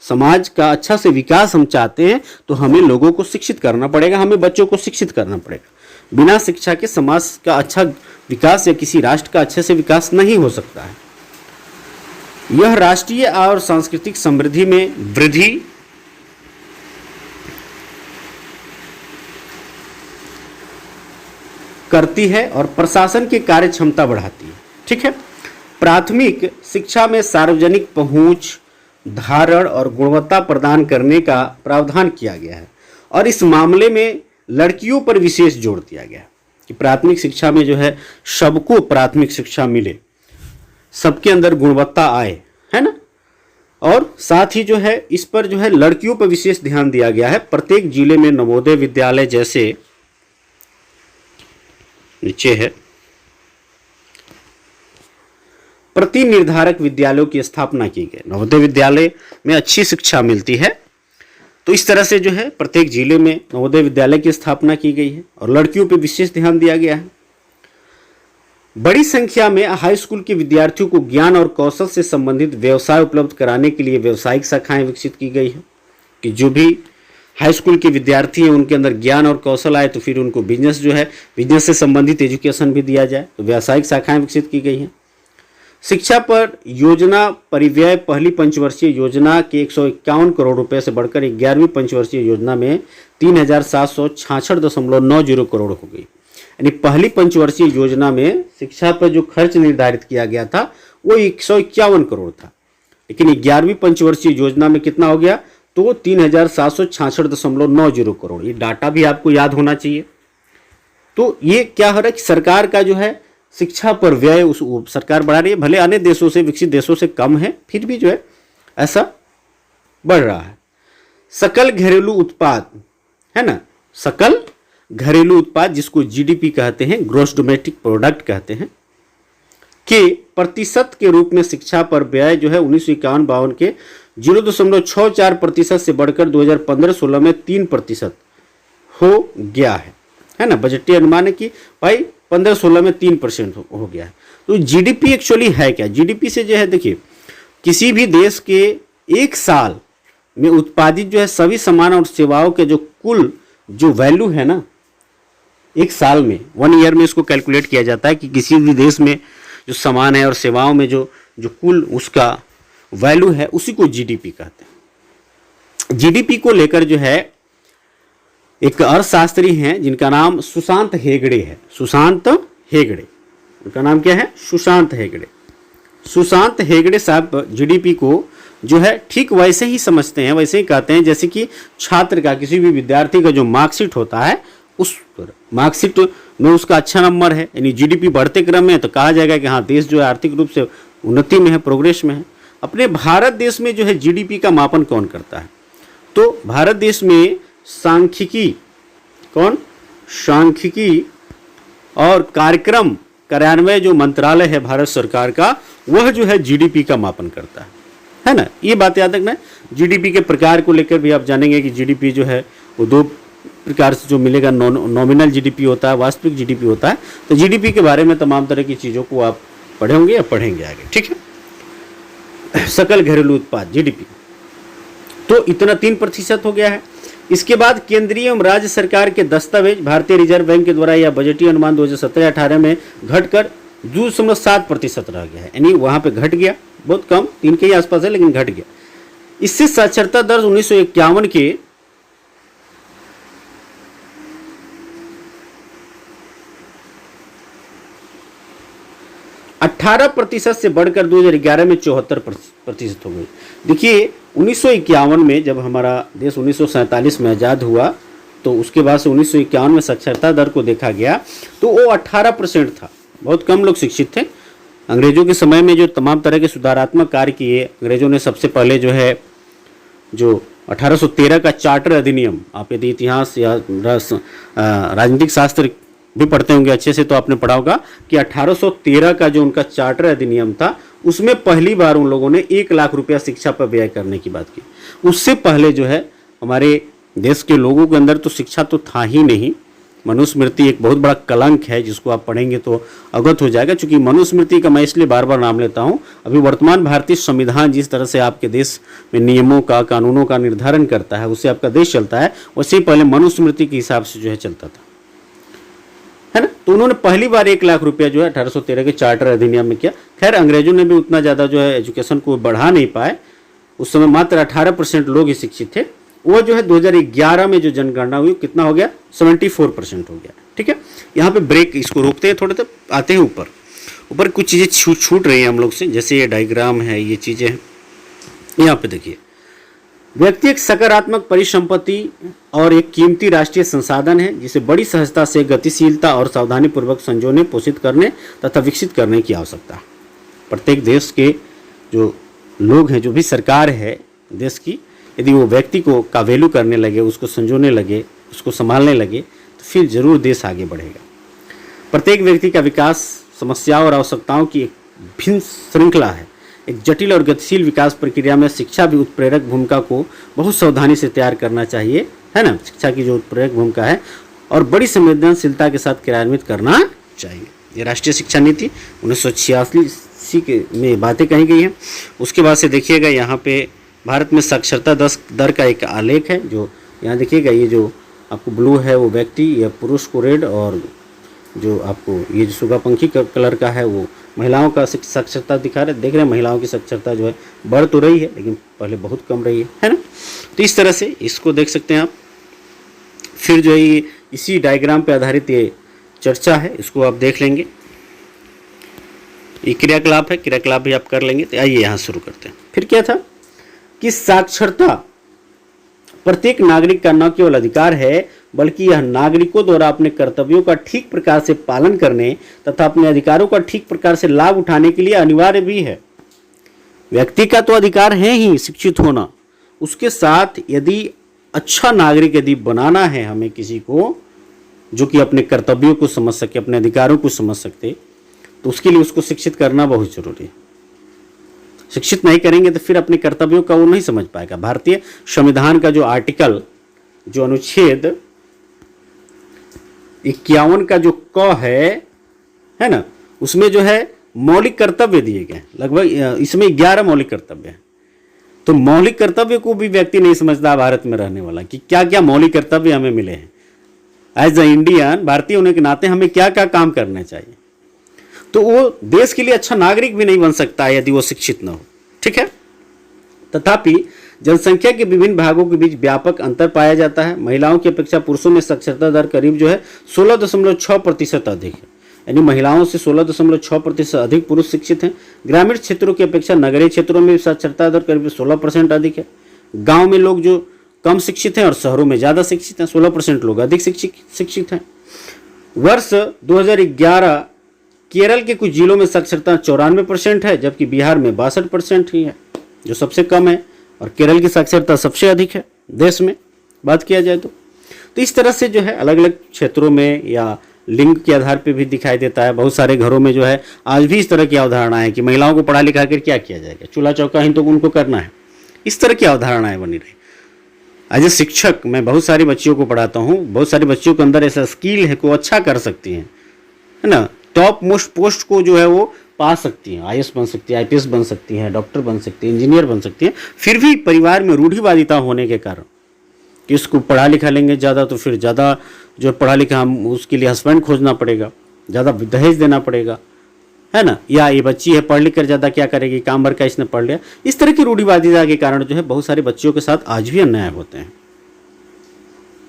समाज का अच्छा से विकास हम चाहते हैं तो हमें लोगों को शिक्षित करना पड़ेगा, हमें बच्चों को शिक्षित करना पड़ेगा। बिना शिक्षा के समाज का अच्छा विकास या किसी राष्ट्र का अच्छे से विकास नहीं हो सकता है। यह राष्ट्रीय और सांस्कृतिक समृद्धि में वृद्धि करती है और प्रशासन की कार्य क्षमता बढ़ाती है। ठीक है। प्राथमिक शिक्षा में सार्वजनिक पहुंच, धारण और गुणवत्ता प्रदान करने का प्रावधान किया गया है और इस मामले में लड़कियों पर विशेष जोर दिया गया है कि प्राथमिक शिक्षा में जो है सबको प्राथमिक शिक्षा मिले, सबके अंदर गुणवत्ता आए, है ना। और साथ ही जो है इस पर जो है लड़कियों पर विशेष ध्यान दिया गया है। प्रत्येक जिले में नवोदय विद्यालय जैसे नीचे है प्रति निर्धारक विद्यालयों की स्थापना की गई। नवोदय विद्यालय में अच्छी शिक्षा मिलती है, तो इस तरह से जो है प्रत्येक जिले में नवोदय विद्यालय की स्थापना की गई है और लड़कियों पर विशेष ध्यान दिया गया है। बड़ी संख्या में हाई स्कूल के विद्यार्थियों को ज्ञान और कौशल से संबंधित व्यवसाय उपलब्ध कराने के लिए व्यावसायिक शाखाएं विकसित की गई है कि जो भी हाई स्कूल के विद्यार्थी हैं उनके अंदर ज्ञान और कौशल आए तो फिर उनको बिजनेस जो है बिजनेस से संबंधित एजुकेशन भी दिया जाए, तो व्यावसायिक शाखाएं विकसित की गई हैं। शिक्षा पर योजना परिव्यय पहली पंचवर्षीय योजना के 151 करोड़ रुपए से बढ़कर 11वीं पंचवर्षीय योजना में 3766.90 करोड़ हो गई। यानी पहली पंचवर्षीय योजना में शिक्षा पर जो खर्च निर्धारित किया गया था वो 151 करोड़ था, लेकिन 11वीं पंचवर्षीय योजना में कितना हो गया तो 3766.90 करोड़। ये डाटा भी आपको याद होना चाहिए। तो ये क्या हो रहा है कि सरकार का जो है शिक्षा पर व्यय उस सरकार बढ़ा रही है, भले अन्य देशों से विकसित देशों से कम है फिर भी जो है ऐसा बढ़ रहा है। सकल घरेलू उत्पाद है ना, सकल घरेलू उत्पाद जिसको जीडीपी कहते हैं, ग्रॉस डोमेस्टिक प्रोडक्ट कहते हैं, के प्रतिशत के रूप में शिक्षा पर व्यय जो है 1951-52 के 0.64% से बढ़कर 2015-16 में 3% हो गया है ना। बजटीय अनुमान है कि भाई 15-16 में 3% हो गया है। तो जीडीपी एक्चुअली है क्या? जीडीपी से जो है देखिए किसी भी देश के एक साल में उत्पादित जो है सभी सामान और सेवाओं के जो कुल जो वैल्यू है ना, एक साल में 1 ईयर में इसको कैलकुलेट किया जाता है कि किसी भी देश में जो सामान है और सेवाओं में जो कुल उसका वैल्यू है उसी को जीडीपी कहते हैं। जीडीपी को लेकर जो है एक अर्थशास्त्री हैं जिनका नाम सुशांत हेगड़े है। सुशांत हेगड़े, उनका नाम क्या है? सुशांत हेगड़े। सुशांत हेगड़े साहब जीडीपी को जो है ठीक वैसे ही समझते हैं, वैसे ही कहते हैं जैसे कि छात्र का, किसी भी विद्यार्थी का जो मार्कशीट होता है उस मार्कशीट में उसका अच्छा नंबर है, यानी जीडीपी बढ़ते क्रम में, तो कहा जाएगा कि हाँ देश जो है आर्थिक रूप से उन्नति में है, प्रोग्रेस में है। अपने भारत देश में जो है जीडीपी का मापन कौन करता है? तो भारत देश में सांख्यिकी और कार्यक्रम कार्यान्वयन जो मंत्रालय है भारत सरकार का, वह जो है जीडीपी का मापन करता है ना। ये बात याद रखना है। जीडीपी के प्रकार को लेकर भी आप जानेंगे कि जीडीपी जो है वो 2 प्रकार से जो मिलेगा, नॉमिनल जीडीपी होता है, वास्तविक जीडीपी होता है। तो जीडीपी के बारे में तमाम तरह की चीज़ों को आप पढ़ेंगे या पढ़ेंगे आगे, ठीक है। सकल घरेलू उत्पाद जीडीपी तो इतना 3% हो गया है। इसके बाद केंद्रीय एवं राज्य सरकार के दस्तावेज भारतीय रिजर्व बैंक के द्वारा या बजटीय अनुमान 2017-18 में घटकर 2.7% रह गया है, यानी वहां पे घट गया, बहुत कम, 3 के ही आसपास है लेकिन घट गया। इससे साक्षरता दर 1951 के 18% से बढ़कर 2011 में 74% हो गई। देखिए 1951 में जब हमारा देश 1947 में आज़ाद हुआ तो उसके बाद से 1951 में साक्षरता दर को देखा गया तो वो 18% था, बहुत कम लोग शिक्षित थे। अंग्रेजों के समय में जो तमाम तरह के सुधारात्मक कार्य किए, अंग्रेजों ने सबसे पहले जो है जो 1813 का चार्टर अधिनियम, आप यदि इतिहास या राजनीतिक शास्त्र भी पढ़ते होंगे अच्छे से तो आपने पढ़ा होगा कि 1813 का जो उनका चार्टर अधिनियम था उसमें पहली बार उन लोगों ने 1 लाख रुपया शिक्षा पर व्यय करने की बात की। उससे पहले जो है हमारे देश के लोगों के अंदर तो शिक्षा तो था ही नहीं। मनुस्मृति एक बहुत बड़ा कलंक है जिसको आप पढ़ेंगे तो अवगत हो जाएगा। चूंकि मनुस्मृति का मैं इसलिए बार बार नाम लेता हूँ, अभी वर्तमान भारतीय संविधान जिस तरह से आपके देश में नियमों का, कानूनों का निर्धारण करता है, उससे आपका देश चलता है, वैसे ही पहले मनुस्मृति के हिसाब से जो है चलता था, है ना। तो उन्होंने पहली बार 1 लाख रुपया जो है 1813 के चार्टर अधिनियम में किया। खैर अंग्रेजों ने भी उतना ज़्यादा जो है एजुकेशन को बढ़ा नहीं पाए, उस समय मात्र 18% लोग ही शिक्षित थे। वो जो है 2011 में जो जनगणना हुई कितना हो गया? 74% हो गया, ठीक है। यहाँ पे ब्रेक, इसको रोकते हैं थोड़े, तक आते हैं ऊपर कुछ चीज़ें छूट रही हैं हम लोग से, जैसे ये डायग्राम है, ये चीज़ें हैं। यहाँ पे देखिए, व्यक्ति एक सकारात्मक परिसंपत्ति और एक कीमती राष्ट्रीय संसाधन है जिसे बड़ी सहजता से, गतिशीलता और सावधानीपूर्वक संजोने, पोषित करने तथा विकसित करने की आवश्यकता है। प्रत्येक देश के जो लोग हैं, जो भी सरकार है देश की, यदि वो व्यक्ति को का वैल्यू करने लगे, उसको संजोने लगे, उसको संभालने लगे, तो फिर जरूर देश आगे बढ़ेगा। प्रत्येक व्यक्ति का विकास समस्याओं और आवश्यकताओं की एक भिन्न श्रृंखला है। एक जटिल और गतिशील विकास प्रक्रिया में शिक्षा भी उत्प्रेरक भूमिका को बहुत सावधानी से तैयार करना चाहिए, है ना। शिक्षा की जो उत्प्रेरक भूमिका है और बड़ी संवेदनशीलता के साथ क्रियान्वित करना चाहिए। ये राष्ट्रीय शिक्षा नीति 1986 के में बातें कही गई हैं। उसके बाद से देखिएगा यहाँ पे भारत में साक्षरता दर का एक आलेख है, जो यहाँ देखिएगा, ये जो आपको ब्लू है वो व्यक्ति, ये पुरुष को रेड, और जो आपको ये जो सुगापंखी कलर का है वो महिलाओं का साक्षरता दिखा रहे। देख रहे हैं महिलाओं की साक्षरता जो है बढ़ तो रही है, लेकिन पहले बहुत कम रही है ना। तो इस तरह से इसको देख सकते हैं आप। फिर जो है ये इसी डायग्राम पे आधारित ये चर्चा है, इसको आप देख लेंगे। ये क्रियाकलाप है, क्रियाकलाप भी आप कर लेंगे। तो आइए यहाँ शुरू करते हैं। फिर क्या था कि साक्षरता प्रत्येक नागरिक का न केवल अधिकार है, बल्कि यह नागरिकों द्वारा अपने कर्तव्यों का ठीक प्रकार से पालन करने तथा अपने अधिकारों का ठीक प्रकार से लाभ उठाने के लिए अनिवार्य भी है। व्यक्ति का तो अधिकार है ही शिक्षित होना, उसके साथ यदि अच्छा नागरिक यदि बनाना है हमें किसी को, जो कि अपने कर्तव्यों को समझ सके, अपने अधिकारों को समझ सकते, तो उसके लिए उसको शिक्षित करना बहुत जरूरी है। शिक्षित नहीं करेंगे तो फिर अपने कर्तव्यों का वो नहीं समझ पाएगा। भारतीय संविधान का जो आर्टिकल, जो अनुच्छेद 51 का जो क है ना, उसमें जो है मौलिक कर्तव्य दिए गए, लगभग इसमें 11 मौलिक कर्तव्य हैं। तो मौलिक कर्तव्य को भी व्यक्ति नहीं समझता भारत में रहने वाला, कि क्या क्या मौलिक कर्तव्य हमें मिले हैं। एज अ इंडियन, भारतीय होने के नाते हमें क्या क्या काम करने चाहिए। तो वो देश के लिए अच्छा नागरिक भी नहीं बन सकता है यदि वो शिक्षित न हो, ठीक है। तथापि जनसंख्या के विभिन्न भागों के बीच व्यापक अंतर पाया जाता है। महिलाओं की अपेक्षा पुरुषों में साक्षरता दर करीब जो है 16.6% अधिक है, यानी महिलाओं से 16.6% अधिक पुरुष शिक्षित हैं। ग्रामीण क्षेत्रों की अपेक्षा नगरीय क्षेत्रों में साक्षरता दर करीब 16% अधिक है। गाँव में लोग जो कम शिक्षित हैं और शहरों में ज़्यादा शिक्षित हैं, 16% लोग अधिक शिक्षित हैं। वर्ष 2011 केरल के कुछ जिलों में साक्षरता 94% है, जबकि बिहार में 62% ही है, जो सबसे कम है, और केरल की साक्षरता सबसे अधिक है देश में बात किया जाए तो इस तरह से जो है अलग अलग क्षेत्रों में या लिंग के आधार पर भी दिखाई देता है। बहुत सारे घरों में जो है आज भी इस तरह की अवधारणा है कि महिलाओं को पढ़ा लिखा कर क्या किया जाएगा, चूल्हा चौका ही तो उनको करना है। इस तरह की अवधारणाएं बनी रही। एज ए शिक्षक मैं बहुत सारी बच्चियों को पढ़ाता हूँ, बहुत सारी बच्चियों के अंदर ऐसा स्किल है को अच्छा कर सकती हैं, है ना। टॉप मोस्ट पोस्ट को जो है वो पा सकती हैं, आईएएस बन सकती है, आईपीएस बन सकती हैं, डॉक्टर बन सकती है, इंजीनियर बन सकती है। फिर भी परिवार में रूढ़िवादिता होने के कारण कि इसको पढ़ा लिखा लेंगे ज़्यादा तो फिर ज़्यादा जो पढ़ा लिखा हम उसके लिए हस्बैंड खोजना पड़ेगा, ज़्यादा दहेज देना पड़ेगा, है ना। या ये बच्ची है पढ़ लिख कर ज़्यादा क्या करेगी, काम भर का इसने पढ़ लिया। इस तरह की रूढ़िवादिता के कारण जो है बहुत सारे बच्चियों के साथ आज भी अन्याय होते हैं।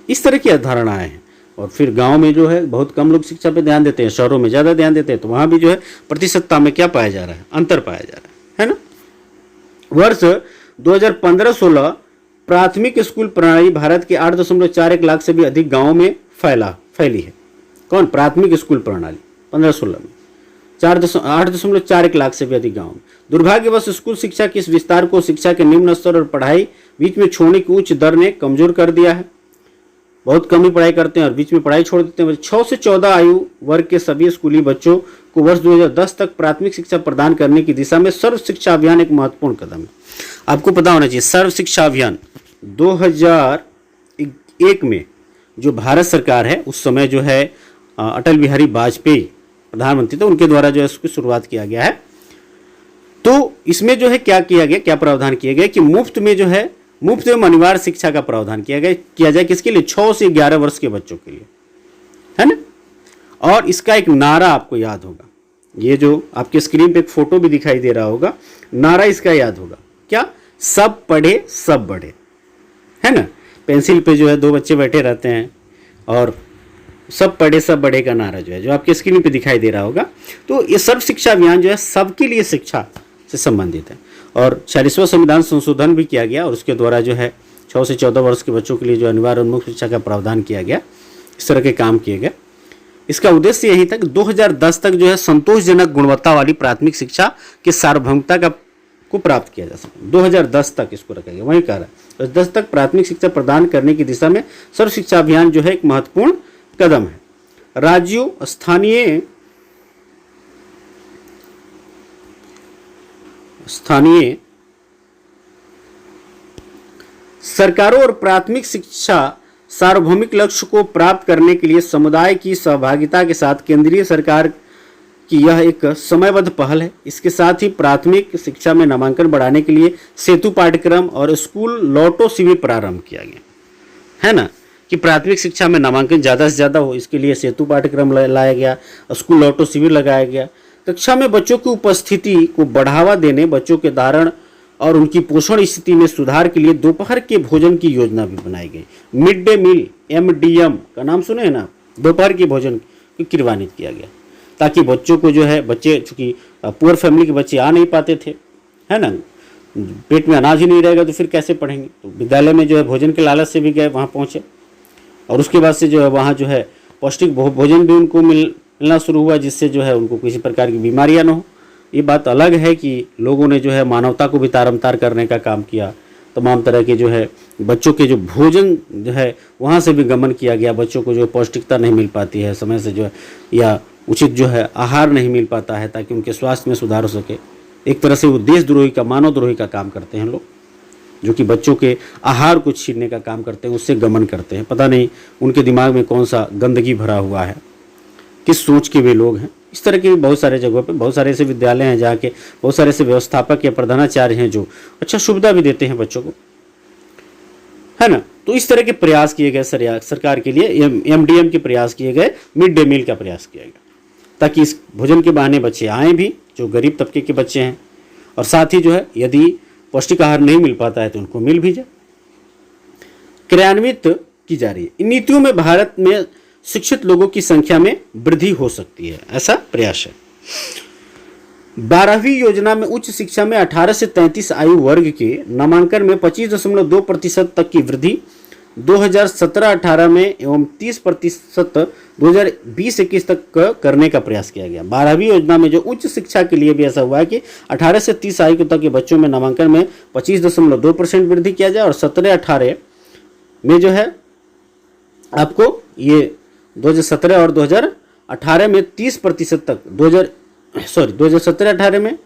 इस तरह की अवधारणाएं हैं। और फिर गांव में जो है बहुत कम लोग शिक्षा पे ध्यान देते हैं, शहरों में ज़्यादा ध्यान देते हैं, तो वहाँ भी जो है प्रतिशतता में क्या पाया जा रहा है, अंतर पाया जा रहा है ना। वर्ष 2015-16 प्राथमिक स्कूल प्रणाली भारत के 8.41 लाख से भी अधिक गाँवों में फैली है। कौन? प्राथमिक स्कूल प्रणाली 15-16 में 8.41 लाख से भी अधिक गाँव में। दुर्भाग्यवश स्कूल शिक्षा के इस विस्तार को शिक्षा के निम्न स्तर और पढ़ाई बीच में छोड़ने की उच्च दर ने कमजोर कर दिया है। बहुत कम ही पढ़ाई करते हैं और बीच में पढ़ाई छोड़ देते हैं। 6 से 14 आयु वर्ग के सभी स्कूली बच्चों को वर्ष 2010 तक प्राथमिक शिक्षा प्रदान करने की दिशा में सर्व शिक्षा अभियान एक महत्वपूर्ण कदम है। आपको पता होना चाहिए सर्व शिक्षा अभियान 2001 में जो भारत सरकार है उस समय जो है अटल बिहारी वाजपेयी प्रधानमंत्री थे, उनके द्वारा जो है इसकी शुरुआत किया गया है। तो इसमें जो है क्या किया गया, क्या प्रावधान किए गए कि मुफ्त में अनिवार्य शिक्षा का प्रावधान किया जाए किसके लिए? 6 से 11 वर्ष के बच्चों के लिए, है ना। और इसका एक नारा आपको याद होगा, ये जो आपके स्क्रीन पे एक फोटो भी दिखाई दे रहा होगा, नारा इसका याद होगा क्या? सब पढ़े सब बढ़े, है ना। पेंसिल पे जो है 2 बच्चे बैठे रहते हैं और सब पढ़े सब बढ़े का नारा जो है जो आपके स्क्रीन पे दिखाई दे रहा होगा। तो ये सर्व शिक्षा अभियान जो है सबके लिए शिक्षा से संबंधित है। और 46वां संविधान संशोधन भी किया गया और उसके द्वारा जो है 6 से 14 वर्ष के बच्चों के लिए जो अनिवार्य उन्मुख शिक्षा का प्रावधान किया गया। इस तरह के काम किए गए। इसका उद्देश्य यही था कि 2010 तक जो है संतोषजनक गुणवत्ता वाली प्राथमिक शिक्षा की सार्वभौमिकता का को प्राप्त किया जा सके। 2010 तक इसको रखा गया, वहीं कह रहा है। तो 10 तक प्राथमिक शिक्षा प्रदान करने की दिशा में सर्व शिक्षा अभियान जो है एक महत्वपूर्ण कदम है। राज्यों, स्थानीय सरकारों और प्राथमिक शिक्षा सार्वभौमिक लक्ष्य को प्राप्त करने के लिए समुदाय की सहभागिता के साथ केंद्रीय सरकार की यह एक समयबद्ध पहल है। इसके साथ ही प्राथमिक शिक्षा में नामांकन बढ़ाने के लिए सेतु पाठ्यक्रम और स्कूल लॉटो शिविर प्रारंभ किया गया है ना, कि प्राथमिक शिक्षा में नामांकन ज़्यादा से ज़्यादा हो, इसके लिए सेतु पाठ्यक्रम लाया गया, स्कूल लॉटो शिविर लगाया गया। कक्षा में बच्चों की उपस्थिति को बढ़ावा देने, बच्चों के धारण और उनकी पोषण स्थिति में सुधार के लिए दोपहर के भोजन की योजना भी बनाई गई। मिड डे मील, MDM का नाम सुने हैं ना, दोपहर के भोजन को क्रियान्वित किया गया, ताकि बच्चों को जो है, बच्चे चूँकि पुअर फैमिली के बच्चे आ नहीं पाते थे, है ना, पेट में अनाज ही नहीं रहेगा तो फिर कैसे पढ़ेंगे। तो विद्यालय में जो है भोजन के लालच से भी गए, वहाँ पहुँचे, और उसके बाद से जो है वहाँ जो है पौष्टिक भोजन भी उनको मिलना शुरू हुआ, जिससे जो है उनको किसी प्रकार की बीमारियाँ न हो। ये बात अलग है कि लोगों ने जो है मानवता को भी तारमतार करने का काम किया, तमाम तरह के जो है बच्चों के जो भोजन जो है वहाँ से भी गमन किया गया। बच्चों को जो पौष्टिकता नहीं मिल पाती है समय से, जो है या उचित जो है आहार नहीं मिल पाता है, ताकि उनके स्वास्थ्य में सुधार हो सके। एक तरह से वो देशद्रोही का, मानवद्रोही का काम करते हैं लोग, जो कि बच्चों के आहार को छीनने का काम करते हैं, उससे गमन करते हैं। पता नहीं उनके दिमाग में कौन सा गंदगी भरा हुआ है, किस सोच के वे लोग हैं। इस तरह के भी बहुत सारे जगहों पे बहुत सारे ऐसे विद्यालय हैं जहाँ के बहुत सारे ऐसे व्यवस्थापक या प्रधानाचार्य हैं जो अच्छा सुविधा भी देते हैं बच्चों को, है ना। तो इस तरह के प्रयास किए गए सरकार के लिए, MDM के प्रयास किए गए, मिड डे मील का प्रयास किया गया, ताकि इस भोजन के बहाने बच्चे आएँ भी जो गरीब तबके के बच्चे हैं, और साथ ही जो है यदि पौष्टिक आहार नहीं मिल पाता है तो उनको मिल भी जाए। क्रियान्वित की जा रही है इन नीतियों में भारत में शिक्षित लोगों की संख्या में वृद्धि हो सकती है, ऐसा प्रयास है। 12वीं योजना में उच्च शिक्षा में 18 से 33 आयु वर्ग के नामांकन में 25.2% तक की वृद्धि 2017-18 में एवं 30% 2020-21 तक करने का प्रयास किया गया। 12वीं योजना में जो उच्च शिक्षा के लिए भी ऐसा हुआ है कि 18 से 30 आयु तक के बच्चों में नामांकन में 25.2% वृद्धि किया जाए, और 17-18 में जो है आपको ये 2017 और 2018 में 30% तक 2017-18 में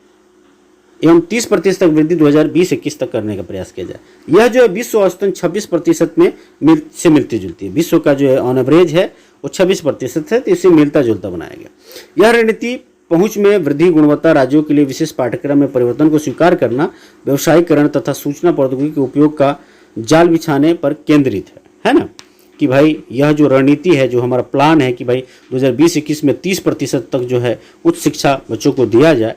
एवं 30% तक वृद्धि 2020-21 तक करने का प्रयास किया जाए। यह जो है विश्व औसतन 26% में से मिलती जुलती है। विश्व का जो है ऑन एवरेज है वो 26% है, तो इसे मिलता जुलता बनाया गया। यह रणनीति पहुंच में वृद्धि, गुणवत्ता, राज्यों के लिए विशेष पाठ्यक्रम में परिवर्तन को स्वीकार करना, व्यवसायीकरण तथा सूचना प्रौद्योगिकी के उपयोग का जाल बिछाने पर केंद्रित है ना, कि भाई यह जो रणनीति है, जो हमारा प्लान है कि भाई 2020-21 में 30% तक जो है उच्च शिक्षा बच्चों को दिया जाए,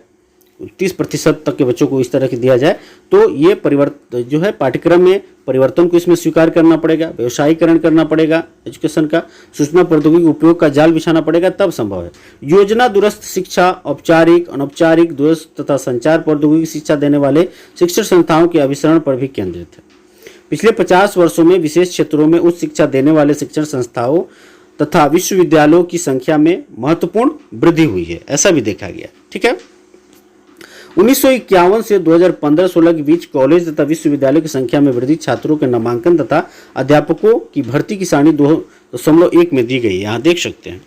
30% तक के बच्चों को इस तरह के दिया जाए, तो ये परिवर्तन जो है पाठ्यक्रम में परिवर्तन को इसमें स्वीकार करना पड़ेगा, व्यवसायीकरण करना पड़ेगा एजुकेशन का, सूचना प्रौद्योगिकी उपयोग का जाल बिछाना पड़ेगा, तब संभव है। योजना दूरस्थ शिक्षा, औपचारिक, अनौपचारिक, दूरस्थ तथा संचार प्रौद्योगिकी शिक्षा देने वाले शिक्षण संस्थाओं के अभिसरण पर भी केंद्रित है। पिछले 50 वर्षों में विशेष क्षेत्रों में उच्च शिक्षा देने वाले शिक्षण संस्थाओं तथा विश्वविद्यालयों की संख्या में महत्वपूर्ण वृद्धि हुई है, ऐसा भी देखा गया। ठीक है, 1951 से 2015-16 के बीच कॉलेज तथा विश्वविद्यालयों की संख्या में वृद्धि, छात्रों के नामांकन तथा अध्यापकों की भर्ती की सारणी 2.1 में दी गई। यहाँ देख सकते हैं,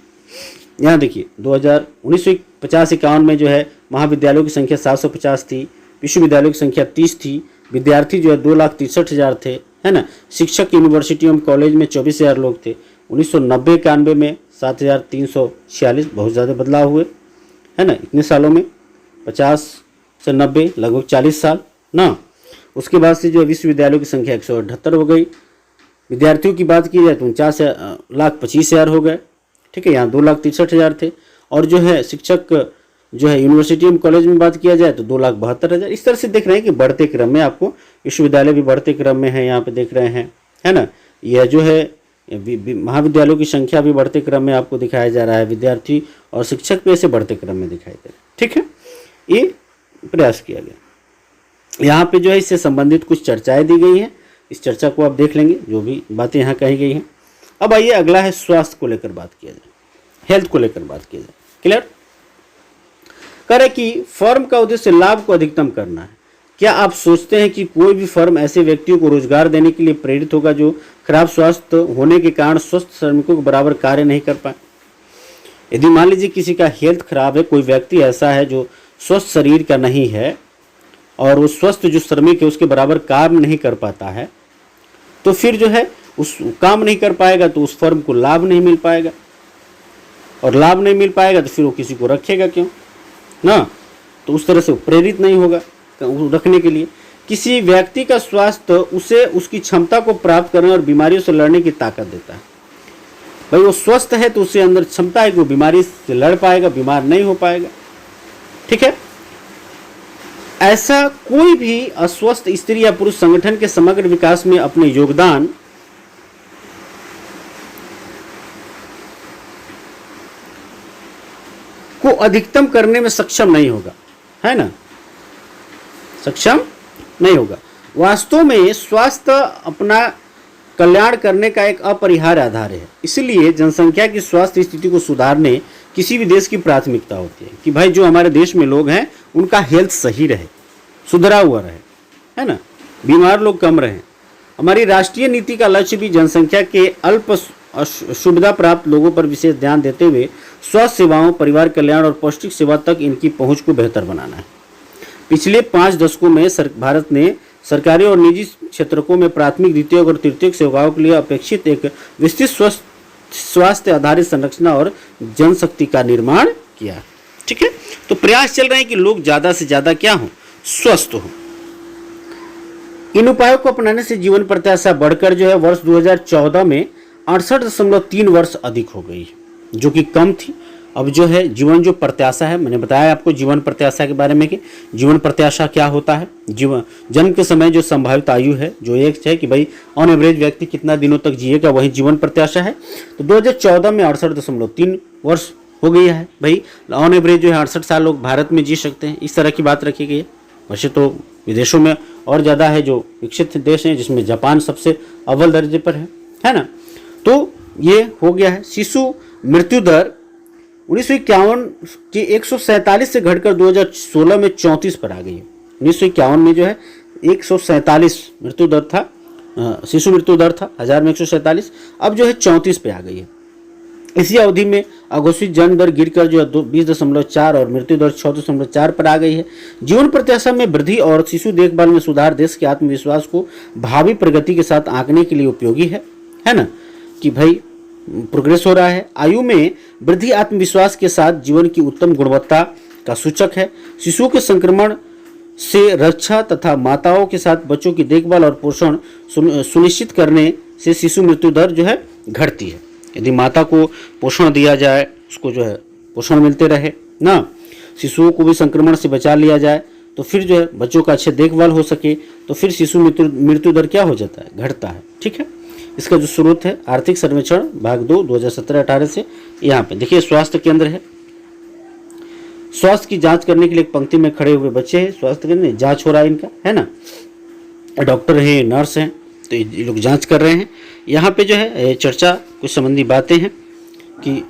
यहाँ देखिए 1950-51 में जो है महाविद्यालयों की संख्या 750 थी, विश्वविद्यालयों की संख्या 30 थी, विद्यार्थी जो है 2,63,000 थे, है ना। शिक्षक यूनिवर्सिटी एवं कॉलेज में 24,000 लोग थे। 1990-91 में 7,346, बहुत ज़्यादा बदलाव हुए, है ना, इतने सालों में 50 से 90 लगभग 40 साल ना। उसके बाद से जो विश्वविद्यालयों की संख्या 178 हो गई। विद्यार्थियों की बात की जाए तो 49,25,000 हो गए। ठीक है, यहाँ 2,63,000 थे, और जो है शिक्षक जो है यूनिवर्सिटी एवं कॉलेज में बात किया जाए तो 2,72,000। इस तरह से देख रहे हैं कि बढ़ते क्रम में आपको विश्वविद्यालय भी बढ़ते क्रम में है, यहाँ पे देख रहे हैं, है ना। यह जो है महाविद्यालयों की संख्या भी बढ़ते क्रम में आपको दिखाया जा रहा है, विद्यार्थी और शिक्षक भी ऐसे बढ़ते क्रम में दिखाई दे रहे हैं। ठीक है, ये प्रयास किया गया। यहाँ पे जो है इससे संबंधित कुछ चर्चाएं दी गई हैं, इस चर्चा को आप देख लेंगे, जो भी बातें यहाँ कही गई हैं। अब आइए अगला है स्वास्थ्य को लेकर बात किया जाए, हेल्थ को लेकर बात किया जाए। क्लियर? करें कि फर्म का उद्देश्य लाभ को अधिकतम करना है। क्या आप सोचते हैं कि कोई भी फर्म ऐसे व्यक्तियों को रोजगार देने के लिए प्रेरित होगा जो खराब स्वास्थ्य होने के कारण स्वस्थ श्रमिकों के बराबर कार्य नहीं कर पाए? यदि मान लीजिए किसी का हेल्थ खराब है, कोई व्यक्ति ऐसा है जो स्वस्थ शरीर का नहीं है और वो स्वस्थ जो श्रमिक है उसके बराबर काम नहीं कर पाता है, तो फिर जो है उस काम नहीं कर पाएगा तो उस फर्म को लाभ नहीं मिल पाएगा, और लाभ नहीं मिल पाएगा तो फिर वो किसी को रखेगा क्यों ना? तो उस तरह से प्रेरित नहीं होगा रखने के लिए। किसी व्यक्ति का स्वास्थ्य उसे उसकी क्षमता को प्राप्त करने और बीमारियों से लड़ने की ताकत देता है। भाई वो स्वस्थ है तो उसके अंदर क्षमता है कि वो बीमारी से लड़ पाएगा, बीमार नहीं हो पाएगा। ठीक है, ऐसा कोई भी अस्वस्थ स्त्री या पुरुष संगठन के समग्र विकास में अपने योगदान को अधिकतम करने में सक्षम नहीं होगा, है ना? सक्षम नहीं होगा। वास्तव में स्वास्थ्य अपना कल्याण करने का एक अपरिहार्य आधार है। इसलिए जनसंख्या की स्वास्थ्य स्थिति को सुधारने किसी भी देश की प्राथमिकता होती है कि भाई जो हमारे देश में लोग हैं उनका हेल्थ सही रहे, सुधरा हुआ रहे, है ना, बीमार लोग कम रहें। हमारी राष्ट्रीय नीति का लक्ष्य भी जनसंख्या के अल्प सुविधा प्राप्त लोगों पर विशेष ध्यान देते हुए स्वास्थ्य सेवाओं, परिवार कल्याण और पौष्टिक सेवा तक इनकी पहुंच को बेहतर बनाना है। पिछले 5 दशकों में भारत ने सरकारी और निजी क्षेत्रों में प्राथमिक, द्वितीयक और तृतीयक सेवाओं के लिए अपेक्षित एक विस्तृत स्वास्थ्य आधारित संरचना और जनशक्ति का निर्माण किया। ठीक है, तो प्रयास चल रहे हैं कि लोग ज्यादा से ज्यादा क्या हो, स्वस्थ हो। इन उपायों को अपनाने से जीवन प्रत्याशा बढ़कर जो है वर्ष 2014 में 68.3 वर्ष अधिक हो गई, जो कि कम थी। अब जो है जीवन जो प्रत्याशा है, मैंने बताया आपको जीवन प्रत्याशा के बारे में कि जीवन प्रत्याशा क्या होता है। जीवन जन्म के समय जो संभावित आयु है, जो एक है कि भाई ऑन एवरेज व्यक्ति कितना दिनों तक जिएगा, वही जीवन प्रत्याशा है। तो 2014 में 68.3 वर्ष हो गई है। भाई ऑन एवरेज जो है 68 साल लोग भारत में जी सकते हैं, इस तरह की बात रखी गई है। वैसे तो विदेशों में और ज़्यादा है, जो विकसित देश हैं जिसमें जापान सबसे अव्वल दर्जे पर है ना। तो ये हो गया है। शिशु मृत्यु दर 1951 के 147 से घटकर 2016 में 34 पर आ गई है। 1951 में जो है 147 मृत्यु दर था, शिशु मृत्यु दर था 1000 में 147, अब जो है 34 पे आ गई है। इसी अवधि में अघोषित जन्म दर गिरकर जो है 20.4 और मृत्यु दर 6.4 पर आ गई है। जीवन प्रत्याशा में वृद्धि और शिशु देखभाल में सुधार देश के आत्मविश्वास को भावी प्रगति के साथ आंकने के लिए उपयोगी है ना, कि भाई प्रोग्रेस हो रहा है। आयु में वृद्धि आत्मविश्वास के साथ जीवन की उत्तम गुणवत्ता का सूचक है। शिशुओं के संक्रमण से रक्षा तथा माताओं के साथ बच्चों की देखभाल और पोषण सुनिश्चित करने से शिशु मृत्यु दर जो है घटती है। यदि माता को पोषण दिया जाए, उसको जो है पोषण मिलते रहे ना, शिशुओं को भी संक्रमण से बचा लिया जाए, तो फिर जो है बच्चों का अच्छे देखभाल हो सके, तो फिर शिशु मृत्यु दर क्या हो जाता है, घटता है। ठीक है, इसका जो स्रोत है आर्थिक सर्वेक्षण भाग 2 2017-18 से यहाँ पे देखिए स्वास्थ्य केंद्र है। स्वास्थ्य की जांच करने के लिए एक पंक्ति में खड़े हुए बच्चे हैं, स्वास्थ्य केंद्र जांच हो रहा है इनका, है ना। डॉक्टर हैं, नर्स हैं, तो ये लोग जांच कर रहे हैं। यहाँ पे जो है चर्चा कुछ संबंधी बातें हैं कि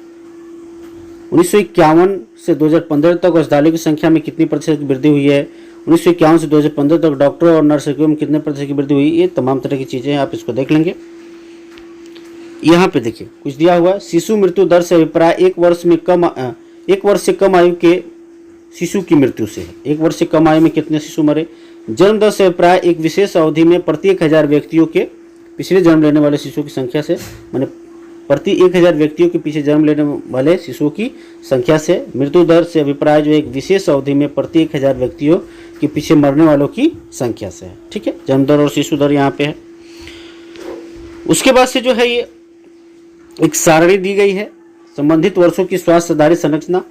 1951 से 2015 तक अस्पतालों की संख्या में कितनी प्रतिशत की वृद्धि हुई है, 1951 से 2015 तक डॉक्टरों और नर्सों में कितने प्रतिशत की वृद्धि हुई, ये तमाम तरह की चीज़ें हैं, आप इसको देख लेंगे। यहाँ पे देखिए कुछ दिया हुआ है। शिशु मृत्यु दर से अभिप्राय 1 वर्ष से कम आयु के शिशु की मृत्यु से है। 1 वर्ष से कम आयु में कितने शिशु मरे। जन्म दर से अभिप्राय एक विशेष अवधि में प्रति 1000 व्यक्तियों के पिछले जन्म लेने वाले शिशुओं की संख्या से, माने प्रति 1000 व्यक्तियों के पीछे जन्म लेने वाले शिशुओं की संख्या से। मृत्यु दर से अभिप्राय जो एक विशेष अवधि में प्रति 1000 व्यक्तियों के पीछे मरने वालों की संख्या से है। ठीक है, जन्म दर और शिशु दर यहाँ पे है। उसके बाद से जो है ये एक सारणी दी गई है संबंधित वर्षों की स्वास्थ्य आधारित संरचना।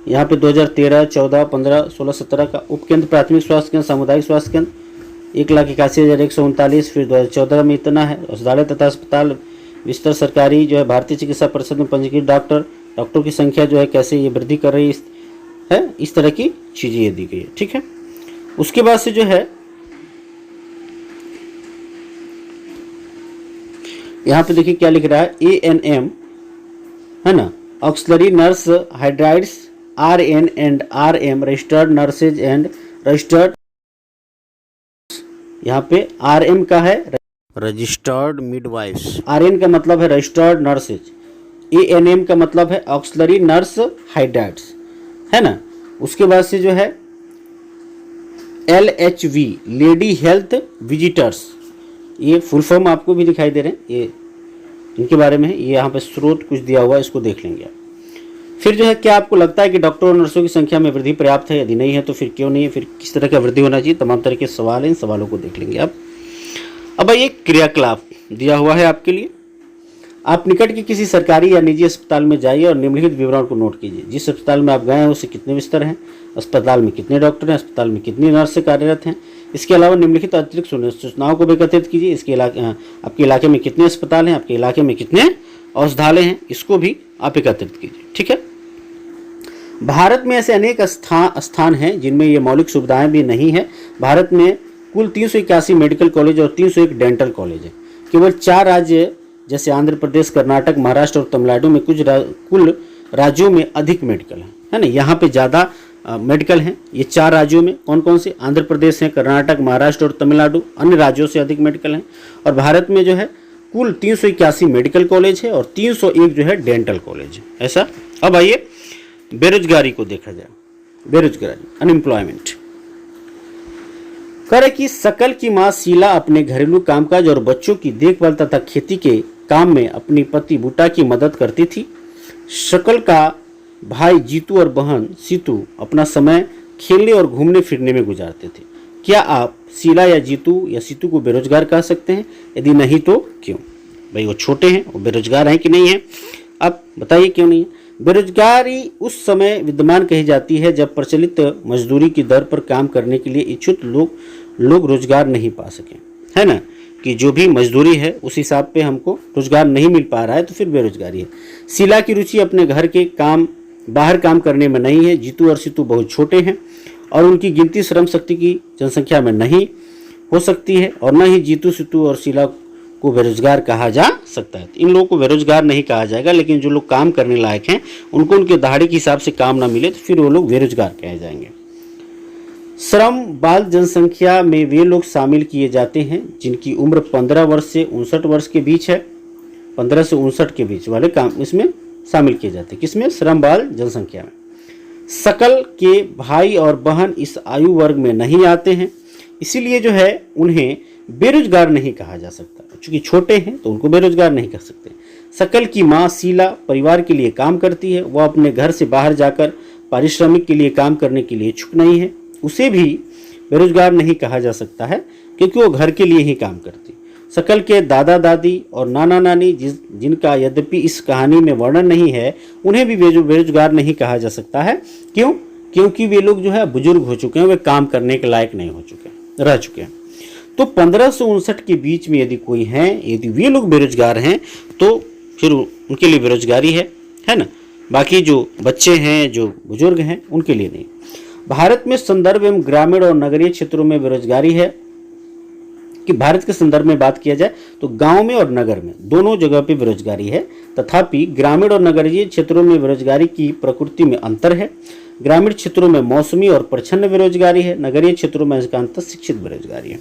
यहाँ पे 2013, 14, 15, 16, 17 का उपकेंद्र प्राथमिक स्वास्थ्य केंद्र, सामुदायिक स्वास्थ्य केंद्र 1,81,139, फिर 2014 में इतना है। औषधालय तथा अस्पताल बिस्तर सरकारी जो है भारतीय चिकित्सा परिषद में पंजीकृत डॉक्टरों की संख्या जो है कैसे ये वृद्धि कर रही है, इस तरह की चीज़ें ये दी गई है। ठीक है, उसके बाद से जो है यहाँ पे देखिए क्या लिख रहा है, ANM है ना, auxiliary nurse hydrides, RN and RM registered nurses and registered यहाँ पे RM का है रजिस्टर्ड मिडवाइफ्स, RN का मतलब है रजिस्टर्ड नर्सेज, ANM का मतलब है ऑक्सिलरी नर्स हाइडाइट्स, है ना। उसके बाद से जो है LHV लेडी हेल्थ विजिटर्स, ये फुल फॉर्म आपको भी दिखाई दे रहे हैं, ये इनके बारे में है, ये यहाँ पे स्रोत कुछ दिया हुआ है, इसको देख लेंगे आप। फिर जो है क्या आपको लगता है कि डॉक्टर और नर्सों की संख्या में वृद्धि पर्याप्त है? यदि नहीं है तो फिर क्यों नहीं है, फिर किस तरह का वृद्धि होना चाहिए, तमाम तरह के सवाल हैं, इन सवालों को देख लेंगे आप। अब ये क्रियाकलाप दिया हुआ है आपके लिए। आप निकट के किसी सरकारी या निजी अस्पताल में जाइए और निम्नलिखित विवरण को नोट कीजिए। जिस अस्पताल में आप गए हैं उससे कितने बिस्तर हैं, अस्पताल में कितने डॉक्टर हैं, अस्पताल में कितनी नर्स कार्यरत हैं। इसके अलावा निम्नलिखित अतिरिक्त सूचनाओं को भी एकत्रित कीजिए। आपके इलाके में कितने अस्पताल हैं, आपके इलाके में कितने औषधालय हैं, इसको भी आप एकत्रित कीजिए। ठीक है। भारत में ऐसे अनेक स्थान हैं जिनमें ये मौलिक सुविधाएं भी नहीं है। भारत में कुल 381 मेडिकल कॉलेज और 301 डेंटल कॉलेज है। केवल 4 राज्य जैसे आंध्र प्रदेश, कर्नाटक, महाराष्ट्र और तमिलनाडु में कुल राज्यों में अधिक मेडिकल है ना, यहाँ पे ज़्यादा मेडिकल हैं। ये 4 राज्यों में कौन कौन से? आंध्र प्रदेश है, कर्नाटक, महाराष्ट्र और तमिलनाडु। अन्य राज्यों से अधिक मेडिकल हैं। और भारत में जो है कुल 381 मेडिकल कॉलेज है और 301 जो है डेंटल कॉलेज है, ऐसा। अब आइए बेरोजगारी को देखा जाए। बेरोजगारी, अनएम्प्लॉयमेंट। करे कि सकल की मां शीला अपने घरेलू कामकाज और बच्चों की देखभाल तथा खेती के काम में अपनी पति बूटा की मदद करती थी। शकल का भाई जीतू और बहन सीतू अपना समय खेलने और घूमने फिरने में गुजारते थे। क्या आप शीला या जीतू या सीतू को बेरोजगार कह सकते हैं? यदि नहीं तो क्यों? भाई वो छोटे हैं, वो बेरोजगार हैं कि नहीं है? आप बताइए क्यों नहीं है? बेरोजगारी उस समय विद्यमान कही जाती है जब प्रचलित मजदूरी की दर पर काम करने के लिए इच्छुक लोग रोजगार नहीं पा सके, है ना, कि जो भी मजदूरी है उस हिसाब पे हमको रोजगार नहीं मिल पा रहा है, तो फिर बेरोजगारी है। शीला की रुचि अपने घर के काम बाहर काम करने में नहीं है। जीतू और सीतू बहुत छोटे हैं और उनकी गिनती श्रम शक्ति की जनसंख्या में नहीं हो सकती है और न ही जीतू, सीतू और शीला को बेरोजगार कहा जा सकता है। इन लोगों को बेरोजगार नहीं कहा जाएगा, लेकिन जो लोग काम करने लायक हैं उनको उनके दहाड़े के हिसाब से काम ना मिले तो फिर वो लोग बेरोजगार कहे जाएंगे। श्रम बाल जनसंख्या में वे लोग शामिल किए जाते हैं जिनकी उम्र 15 वर्ष से 59 वर्ष के बीच है। 15 से 59 के बीच वाले काम इसमें शामिल किए जाते हैं। किसमें? श्रम बाल जनसंख्या में। सकल के भाई और बहन इस आयु वर्ग में नहीं आते हैं, इसीलिए जो है उन्हें बेरोजगार नहीं कहा जा सकता। चूंकि छोटे हैं तो उनको बेरोजगार नहीं कह सकते। सकल की मां शीला परिवार के लिए काम करती है। वह अपने घर से बाहर जाकर पारिश्रमिक के लिए काम करने के लिए इच्छुक नहीं है। उसे भी बेरोजगार नहीं कहा जा सकता है क्योंकि वो घर के लिए ही काम करती। सकल के दादा दादी और नाना नानी जिनका यद्यपि इस कहानी में वर्णन नहीं है, उन्हें भी बेरोजगार नहीं कहा जा सकता है। क्यों? क्योंकि वे लोग जो है बुजुर्ग हो चुके हैं, वे काम करने के लायक नहीं हो चुके, रह चुके हैं। तो 15 से 59 के बीच में यदि कोई है, यदि वे लोग बेरोजगार हैं तो फिर उनके लिए बेरोजगारी है ना। बाकी जो बच्चे हैं, जो बुजुर्ग हैं, उनके लिए नहीं। भारत में संदर्भ एवं ग्रामीण और नगरीय क्षेत्रों में बेरोजगारी है। कि भारत के संदर्भ में बात किया जाए तो गांव में और नगर में दोनों जगह पे बेरोजगारी है। तथापि ग्रामीण और नगरीय क्षेत्रों में बेरोजगारी की प्रकृति में अंतर है। ग्रामीण क्षेत्रों में मौसमी और प्रच्छन्न बेरोजगारी है, नगरीय क्षेत्रों में अधिकांशतः शिक्षित बेरोजगारी है।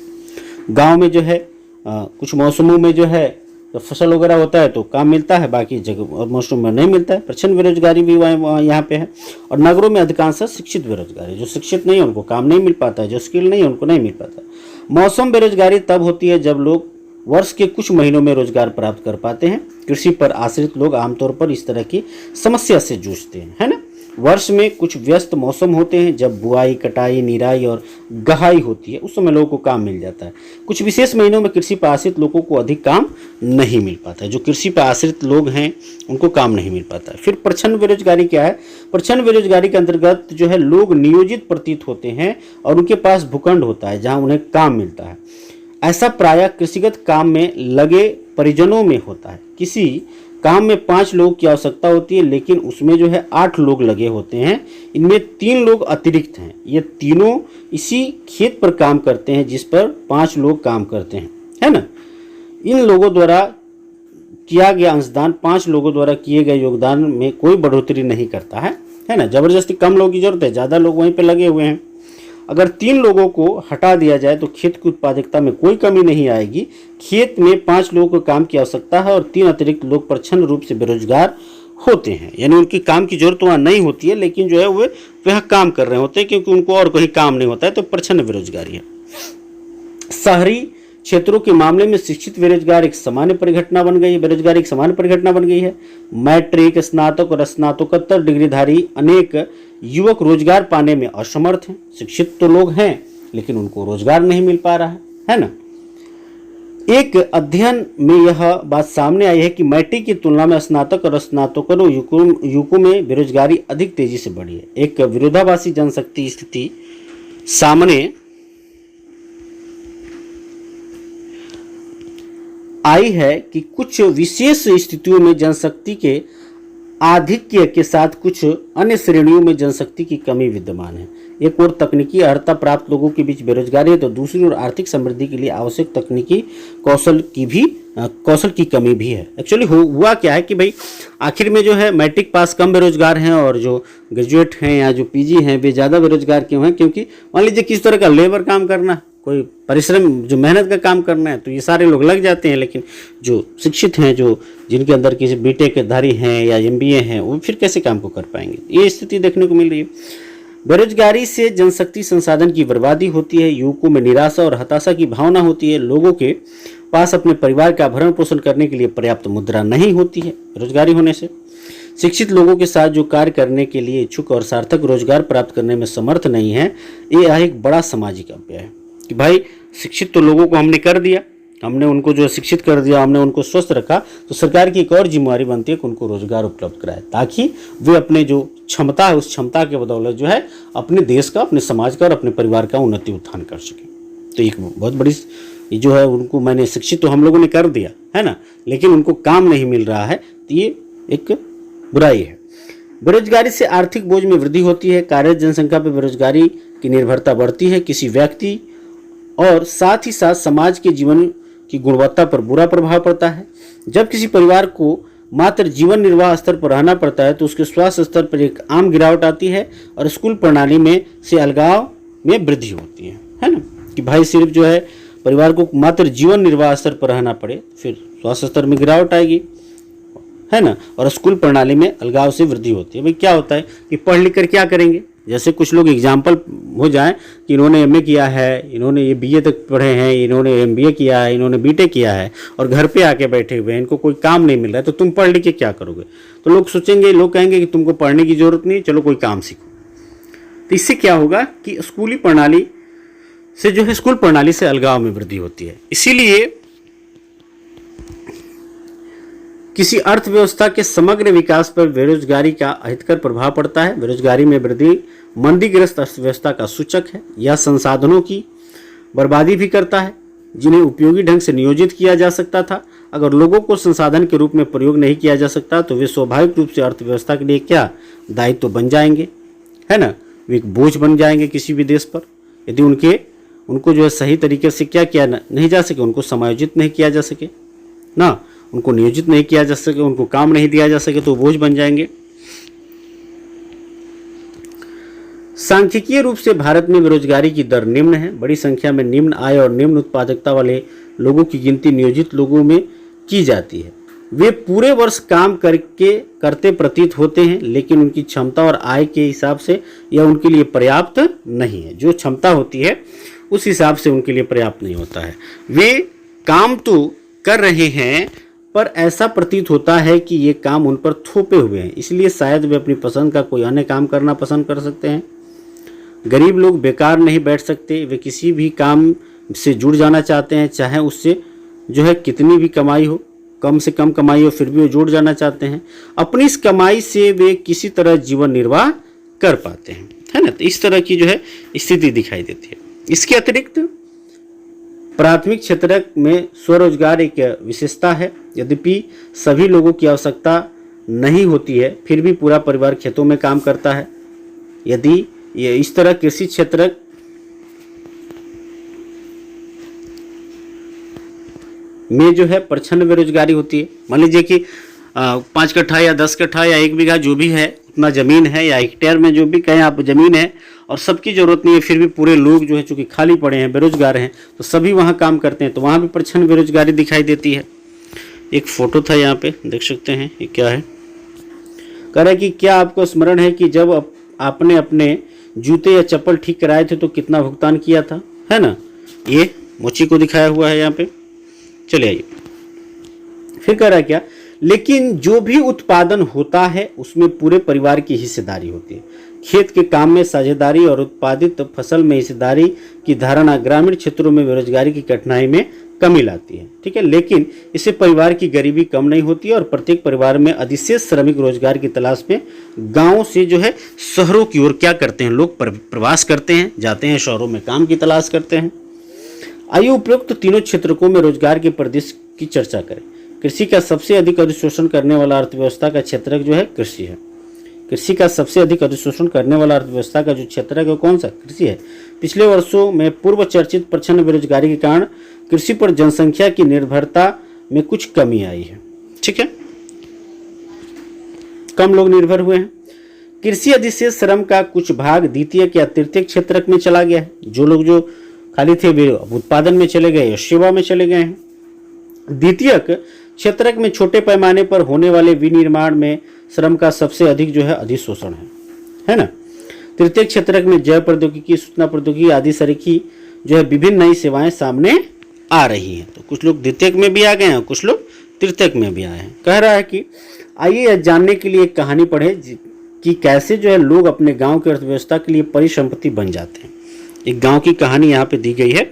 गांव में जो है कुछ मौसमों में जो है तो फसल वगैरह होता है तो काम मिलता है, बाकी जगह और मौसम में नहीं मिलता है। प्रच्छन्न बेरोजगारी भी यहाँ पे है। और नगरों में अधिकांशतः शिक्षित बेरोजगारी, जो शिक्षित नहीं है उनको काम नहीं मिल पाता है, जो स्किल नहीं है उनको नहीं मिल पाता। मौसम बेरोजगारी तब होती है जब लोग वर्ष के कुछ महीनों में रोजगार प्राप्त कर पाते हैं। कृषि पर आश्रित लोग आमतौर पर इस तरह की समस्या से जूझते हैं, है ना। वर्ष में कुछ व्यस्त मौसम होते हैं जब बुआई, कटाई, निराई और गहाई होती है, उस समय लोगों को काम मिल जाता है। कुछ विशेष महीनों में कृषि पर आश्रित लोगों को अधिक काम नहीं मिल पाता है। जो कृषि पर आश्रित लोग हैं उनको काम नहीं मिल पाता है। फिर प्रच्छन्न बेरोजगारी क्या है? प्रच्छन्न बेरोजगारी के अंतर्गत जो है लोग नियोजित प्रतीत होते हैं और उनके पास भूखंड होता है जहाँ उन्हें काम मिलता है। ऐसा प्रायः कृषिगत काम में लगे परिजनों में होता है। किसी काम में 5 लोगों की आवश्यकता होती है, लेकिन उसमें जो है 8 लोग लगे होते हैं। इनमें 3 लोग अतिरिक्त हैं। ये तीनों इसी खेत पर काम करते हैं जिस पर 5 लोग काम करते हैं, है ना। इन लोगों द्वारा किया गया अंशदान 5 लोगों द्वारा किए गए योगदान में कोई बढ़ोतरी नहीं करता है ना। जबरदस्ती कम लोगों की जरूरत है, ज़्यादा लोग वहीं पे लगे हुए हैं। अगर 3 लोगों को हटा दिया जाए तो खेत की उत्पादकता में कोई कमी नहीं आएगी। खेत में 5 लोगों को काम की आवश्यकता है और 3 अतिरिक्त लोग प्रच्छन्न रूप से बेरोजगार होते हैं, यानी उनकी काम की जरूरत वहाँ नहीं होती है, लेकिन जो है वह काम कर रहे होते हैं क्योंकि उनको और कहीं काम नहीं होता है, तो प्रच्छन्न बेरोजगारी है। शहरी क्षेत्रों के मामले में शिक्षित बेरोजगार एक सामान्य परिघटना बन गई है, बेरोजगारी एक सामान्य परिघटना बन गई है। मैट्रिक, स्नातक और स्नातकोत्तर डिग्रीधारी अनेक युवक रोजगार पाने में असमर्थ हैं। शिक्षित तो लोग हैं लेकिन उनको रोजगार नहीं मिल पा रहा है ना। एक अध्ययन में यह बात सामने आई है कि मैट्रिक की तुलना में स्नातक और स्नातकोत्तर युवकों में बेरोजगारी अधिक तेजी से बढ़ी है। एक विरोधाभासी जनशक्ति स्थिति सामने आई है कि कुछ विशेष स्थितियों में जनशक्ति के आधिक्य के साथ कुछ अन्य श्रेणियों में जनशक्ति की कमी विद्यमान है। एक और तकनीकी अर्हता प्राप्त लोगों के बीच बेरोजगारी है, तो दूसरी ओर आर्थिक समृद्धि के लिए आवश्यक तकनीकी कौशल की कमी भी है। एक्चुअली हुआ क्या है कि भाई आखिर में जो है मैट्रिक पास कम बेरोजगार हैं और जो ग्रेजुएट हैं या जो पीजी हैं वे ज़्यादा बेरोजगार क्यों हैं? क्योंकि मान लीजिए किस तरह का लेबर काम करना है, कोई परिश्रम जो मेहनत का काम करना है तो ये सारे लोग लग जाते हैं, लेकिन जो शिक्षित हैं, जो जिनके अंदर किसी बीटेक धारी हैं या एमबीए हैं, वो फिर कैसे काम को कर पाएंगे? ये स्थिति देखने को मिल रही है। बेरोजगारी से जनशक्ति संसाधन की बर्बादी होती है, युवकों में निराशा और हताशा की भावना होती है, लोगों के पास अपने परिवार का भरण पोषण करने के लिए पर्याप्त मुद्रा नहीं होती है। बेरोजगारी होने से शिक्षित लोगों के साथ जो कार्य करने के लिए इच्छुक और सार्थक रोजगार प्राप्त करने में समर्थ नहीं है, ये एक बड़ा सामाजिक अव्यय है कि भाई शिक्षित तो लोगों को हमने कर दिया, हमने उनको जो शिक्षित कर दिया, हमने उनको स्वस्थ रखा, तो सरकार की एक और जिम्मेवारी बनती है कि उनको रोजगार उपलब्ध कराए ताकि वे अपने जो क्षमता है उस क्षमता के बदौलत जो है अपने देश का, अपने समाज का और अपने परिवार का उन्नति उत्थान कर सके। तो एक बहुत बड़ी जो है उनको मैंने शिक्षित तो हम लोगों ने कर दिया है ना, लेकिन उनको काम नहीं मिल रहा है, तो ये एक बुराई है। बेरोजगारी से आर्थिक बोझ में वृद्धि होती है, कार्यरत जनसंख्या पर बेरोजगारी की निर्भरता बढ़ती है, किसी व्यक्ति और साथ ही साथ समाज के जीवन की गुणवत्ता पर बुरा प्रभाव पड़ता है। जब किसी परिवार को मात्र जीवन निर्वाह स्तर पर रहना पड़ता है तो उसके स्वास्थ्य स्तर पर एक आम गिरावट आती है और स्कूल प्रणाली में से अलगाव में वृद्धि होती है ना, कि भाई सिर्फ जो है परिवार को मात्र जीवन निर्वाह स्तर पर रहना पड़े, फिर स्वास्थ्य स्तर में गिरावट आएगी, है ना, और स्कूल प्रणाली में अलगाव से वृद्धि होती है। भाई क्या होता है कि पढ़ लिख कर क्या करेंगे? जैसे कुछ लोग एग्जाम्पल हो जाएं कि इन्होंने एमए किया है, इन्होंने ये बीए तक पढ़े हैं, इन्होंने एमबीए किया है, इन्होंने बीटेक किया है और घर पे आके बैठे हुए हैं, इनको कोई काम नहीं मिल रहा है, तो तुम पढ़ लिख के क्या करोगे? तो लोग सोचेंगे, लोग कहेंगे कि तुमको पढ़ने की जरूरत नहीं, चलो कोई काम सीखो। तो इससे क्या होगा कि स्कूली प्रणाली से जो है स्कूल प्रणाली से अलगाव में वृद्धि होती है। इसीलिए किसी अर्थव्यवस्था के समग्र विकास पर बेरोजगारी का अहितकर प्रभाव पड़ता है। बेरोजगारी में वृद्धि मंदीग्रस्त अर्थव्यवस्था का सूचक है। यह संसाधनों की बर्बादी भी करता है जिन्हें उपयोगी ढंग से नियोजित किया जा सकता था। अगर लोगों को संसाधन के रूप में प्रयोग नहीं किया जा सकता तो वे स्वाभाविक रूप से अर्थव्यवस्था के लिए क्या दायित्व बन जाएंगे, है ना, वे एक बोझ बन जाएंगे किसी भी देश पर। यदि उनको जो है सही तरीके से क्या किया नहीं जा सके, उनको समायोजित नहीं किया जा सके ना, उनको नियोजित नहीं किया जा सके, उनको काम नहीं दिया जा सके, तो बोझ बन जाएंगे। सांख्यिकीय रूप से भारत में बेरोजगारी की दर निम्न है। बड़ी संख्या में निम्न आय और निम्न उत्पादकता वाले लोगों की गिनती नियोजित लोगों में की जाती है। वे पूरे वर्ष काम करते प्रतीत होते हैं, लेकिन उनकी क्षमता और आय के हिसाब से यह उनके लिए पर्याप्त नहीं है। जो क्षमता होती है उस हिसाब से उनके लिए पर्याप्त नहीं होता है। वे काम तो कर रहे हैं पर ऐसा प्रतीत होता है कि ये काम उन पर थोपे हुए हैं, इसलिए शायद वे अपनी पसंद का कोई अन्य काम करना पसंद कर सकते हैं। गरीब लोग बेकार नहीं बैठ सकते, वे किसी भी काम से जुड़ जाना चाहते हैं, चाहे उससे जो है कितनी भी कमाई हो, कम से कम कमाई हो, फिर भी वो जुड़ जाना चाहते हैं। अपनी इस कमाई से वे किसी तरह जीवन निर्वाह कर पाते हैं, है ना। तो इस तरह की जो है स्थिति दिखाई देती है। इसके अतिरिक्त प्राथमिक क्षेत्र में स्वरोजगार एक विशेषता है। यद्यपि सभी लोगों की आवश्यकता नहीं होती है, फिर भी पूरा परिवार खेतों में काम करता है। यदि ये इस तरह कृषि क्षेत्र में जो है प्रच्छन्न बेरोजगारी होती है। मान लीजिए कि 5 कट्ठा या 10 कट्ठा या 1 बीघा जो भी है उतना ज़मीन है या हेक्टेयर में जो भी कहें आप ज़मीन है और सबकी ज़रूरत नहीं है, फिर भी पूरे लोग जो है चूँकि खाली पड़े हैं, बेरोजगार हैं, तो सभी वहाँ काम करते हैं, तो वहाँ भी प्रचंड बेरोजगारी दिखाई देती है। एक फ़ोटो था यहाँ पे, देख सकते हैं ये क्या है। कह रहा है कि क्या आपको स्मरण है कि जब आपने अपने जूते या चप्पल ठीक कराए थे तो कितना भुगतान किया था, है ना। ये मोची को दिखाया हुआ है यहाँ पे। चलिए आइए, फिर कह रहा है क्या, लेकिन जो भी उत्पादन होता है उसमें पूरे परिवार की हिस्सेदारी होती है। खेत के काम में साझेदारी और उत्पादित फसल में हिस्सेदारी की धारणा ग्रामीण क्षेत्रों में बेरोजगारी की कठिनाई में कमी लाती है, ठीक है। लेकिन इससे परिवार की गरीबी कम नहीं होती है और प्रत्येक परिवार में अधिशेष श्रमिक रोजगार की तलाश में गांवों से जो है शहरों की ओर क्या करते हैं, लोग प्रवास करते हैं, जाते हैं शहरों में काम की तलाश करते हैं। आइए उपयुक्त तीनों क्षेत्रों में रोजगार के परिदृश्य की चर्चा करें। कृषि का सबसे अधिक अधिशोषण करने वाला अर्थव्यवस्था का क्षेत्र जो है कृषि है। कृषि का सबसे अधिक अधिशोषण करने वाला अर्थव्यवस्था का जो क्षेत्र है वो कौन सा, कृषि है। पिछले वर्षों में पूर्व चर्चित प्रचंड बेरोजगारी के कारण कृषि पर जनसंख्या की निर्भरता में कुछ कमी आई है, ठीक है, कम लोग निर्भर हुए हैं। कृषि अधिशेष श्रम का कुछ भाग द्वितीयक या तृतीयक क्षेत्र में चला गया है। जो लोग जो खाली थे वे उत्पादन में चले गए या सेवा में चले गए हैं। द्वितीयक क्षेत्र में छोटे पैमाने पर होने वाले विनिर्माण में श्रम का सबसे अधिक जो है अधिशोषण है ना। तृतीय क्षेत्र में जैव प्रौद्योगिकी, सूचना प्रौद्योगिकी आदि सरीखी जो है विभिन्न नई सेवाएं सामने आ रही हैं। तो कुछ लोग द्वितीयक में भी आ गए हैं, कुछ लोग तृतीयक में भी आए हैं। कह रहा है कि आइए जानने के लिए एक कहानी पढ़े कि कैसे जो है लोग अपने गांव की अर्थव्यवस्था के लिए परिसंपत्ति बन जाते हैं। एक गांव की कहानी यहाँ पे दी गई है,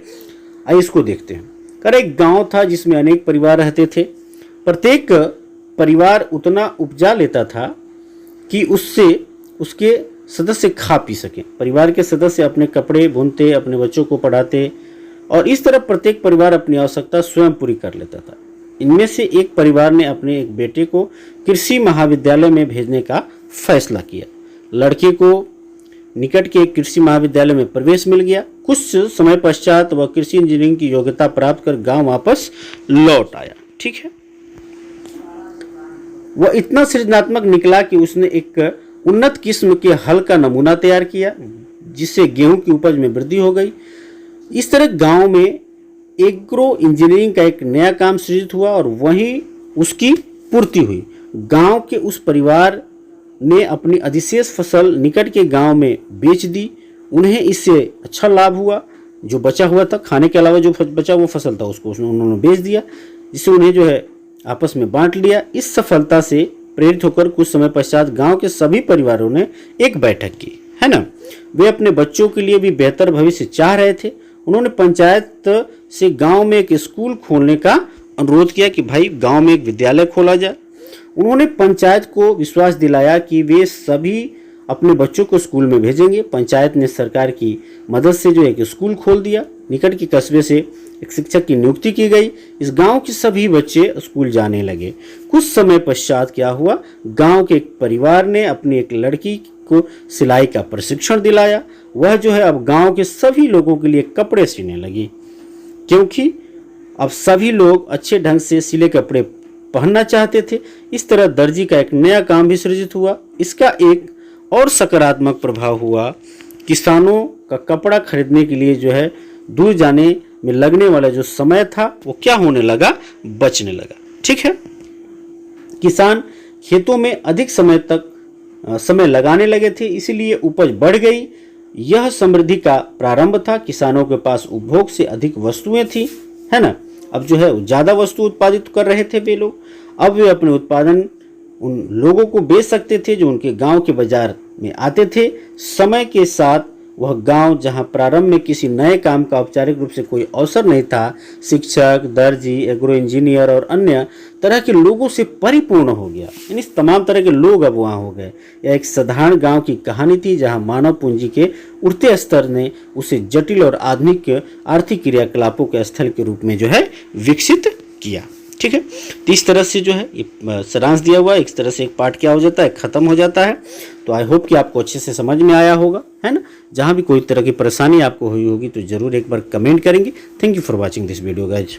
आइए इसको देखते हैं। कर एक गांव था जिसमें अनेक परिवार रहते थे। प्रत्येक परिवार उतना उपजा लेता था कि उससे उसके सदस्य खा पी सकें। परिवार के सदस्य अपने कपड़े बुनते, अपने बच्चों को पढ़ाते और इस तरह प्रत्येक परिवार अपनी आवश्यकता स्वयं पूरी कर लेता था। इनमें से एक परिवार ने अपने एक बेटे को कृषि महाविद्यालय में भेजने का फैसला किया। लड़के को निकट के एक कृषि महाविद्यालय में प्रवेश मिल गया। कुछ समय पश्चात वह कृषि इंजीनियरिंग की योग्यता प्राप्त कर गांव वापस लौट आया, ठीक है। वह इतना सृजनात्मक निकला कि उसने एक उन्नत किस्म के हल का नमूना तैयार किया जिससे गेहूं की उपज में वृद्धि हो गई। इस तरह गांव में एग्रो इंजीनियरिंग का एक नया काम सृजित हुआ और वहीं उसकी पूर्ति हुई। गांव के उस परिवार ने अपनी अधिशेष फसल निकट के गांव में बेच दी। उन्हें इससे अच्छा लाभ हुआ। जो बचा हुआ था, खाने के अलावा जो बचा वो फसल था, उसको उन्होंने बेच दिया, जिससे उन्हें जो है आपस में बांट लिया। इस सफलता से प्रेरित होकर कुछ समय पश्चात गांव के सभी परिवारों ने एक बैठक की, है ना। वे अपने बच्चों के लिए भी बेहतर भविष्य चाह रहे थे। उन्होंने पंचायत से गांव में एक स्कूल खोलने का अनुरोध किया कि भाई गांव में एक विद्यालय खोला जाए। उन्होंने पंचायत को विश्वास दिलाया कि वे सभी अपने बच्चों को स्कूल में भेजेंगे। पंचायत ने सरकार की मदद से जो एक स्कूल खोल दिया। निकट के कस्बे से एक शिक्षक की नियुक्ति की गई। इस गांव के सभी बच्चे स्कूल जाने लगे। कुछ समय पश्चात क्या हुआ, गांव के एक परिवार ने अपनी एक लड़की को सिलाई का प्रशिक्षण दिलाया। वह जो है अब गांव के सभी लोगों के लिए कपड़े सीने लगी, क्योंकि अब सभी लोग अच्छे ढंग से सिले कपड़े पहनना चाहते थे। इस तरह दर्जी का एक नया काम भी सृजित हुआ। इसका एक और सकारात्मक प्रभाव हुआ। किसानों का कपड़ा खरीदने के लिए जो है दूर जाने में लगने वाला जो समय था वो क्या होने लगा, बचने लगा, ठीक है। किसान खेतों में अधिक समय लगाने लगे थे, इसीलिए उपज बढ़ गई। यह समृद्धि का प्रारंभ था। किसानों के पास उपभोग से अधिक वस्तुएं थी, है ना। अब जो है ज़्यादा वस्तु उत्पादित कर रहे थे वे लोग। अब वे अपने उत्पादन उन लोगों को बेच सकते थे जो उनके गांव के बाजार में आते थे। समय के साथ वह गांव जहां प्रारंभ में किसी नए काम का औपचारिक रूप से कोई अवसर नहीं था, शिक्षक, दर्जी, एग्रो इंजीनियर और अन्य तरह के लोगों से परिपूर्ण हो गया। यानी तमाम तरह के लोग अब वहां हो गए। यह एक साधारण गांव की कहानी थी जहां मानव पूंजी के उठते स्तर ने उसे जटिल और आधुनिक आर्थिक क्रियाकलापों के स्थल के रूप में जो है विकसित किया, ठीक है। तो इस तरह से जो है सारांश दिया हुआ है। इस तरह से एक पार्ट क्या हो जाता है, खत्म हो जाता है। तो आई होप कि आपको अच्छे से समझ में आया होगा, है ना। जहां भी कोई तरह की परेशानी आपको हुई होगी तो जरूर एक बार कमेंट करेंगे। Thank you for watching this video guys.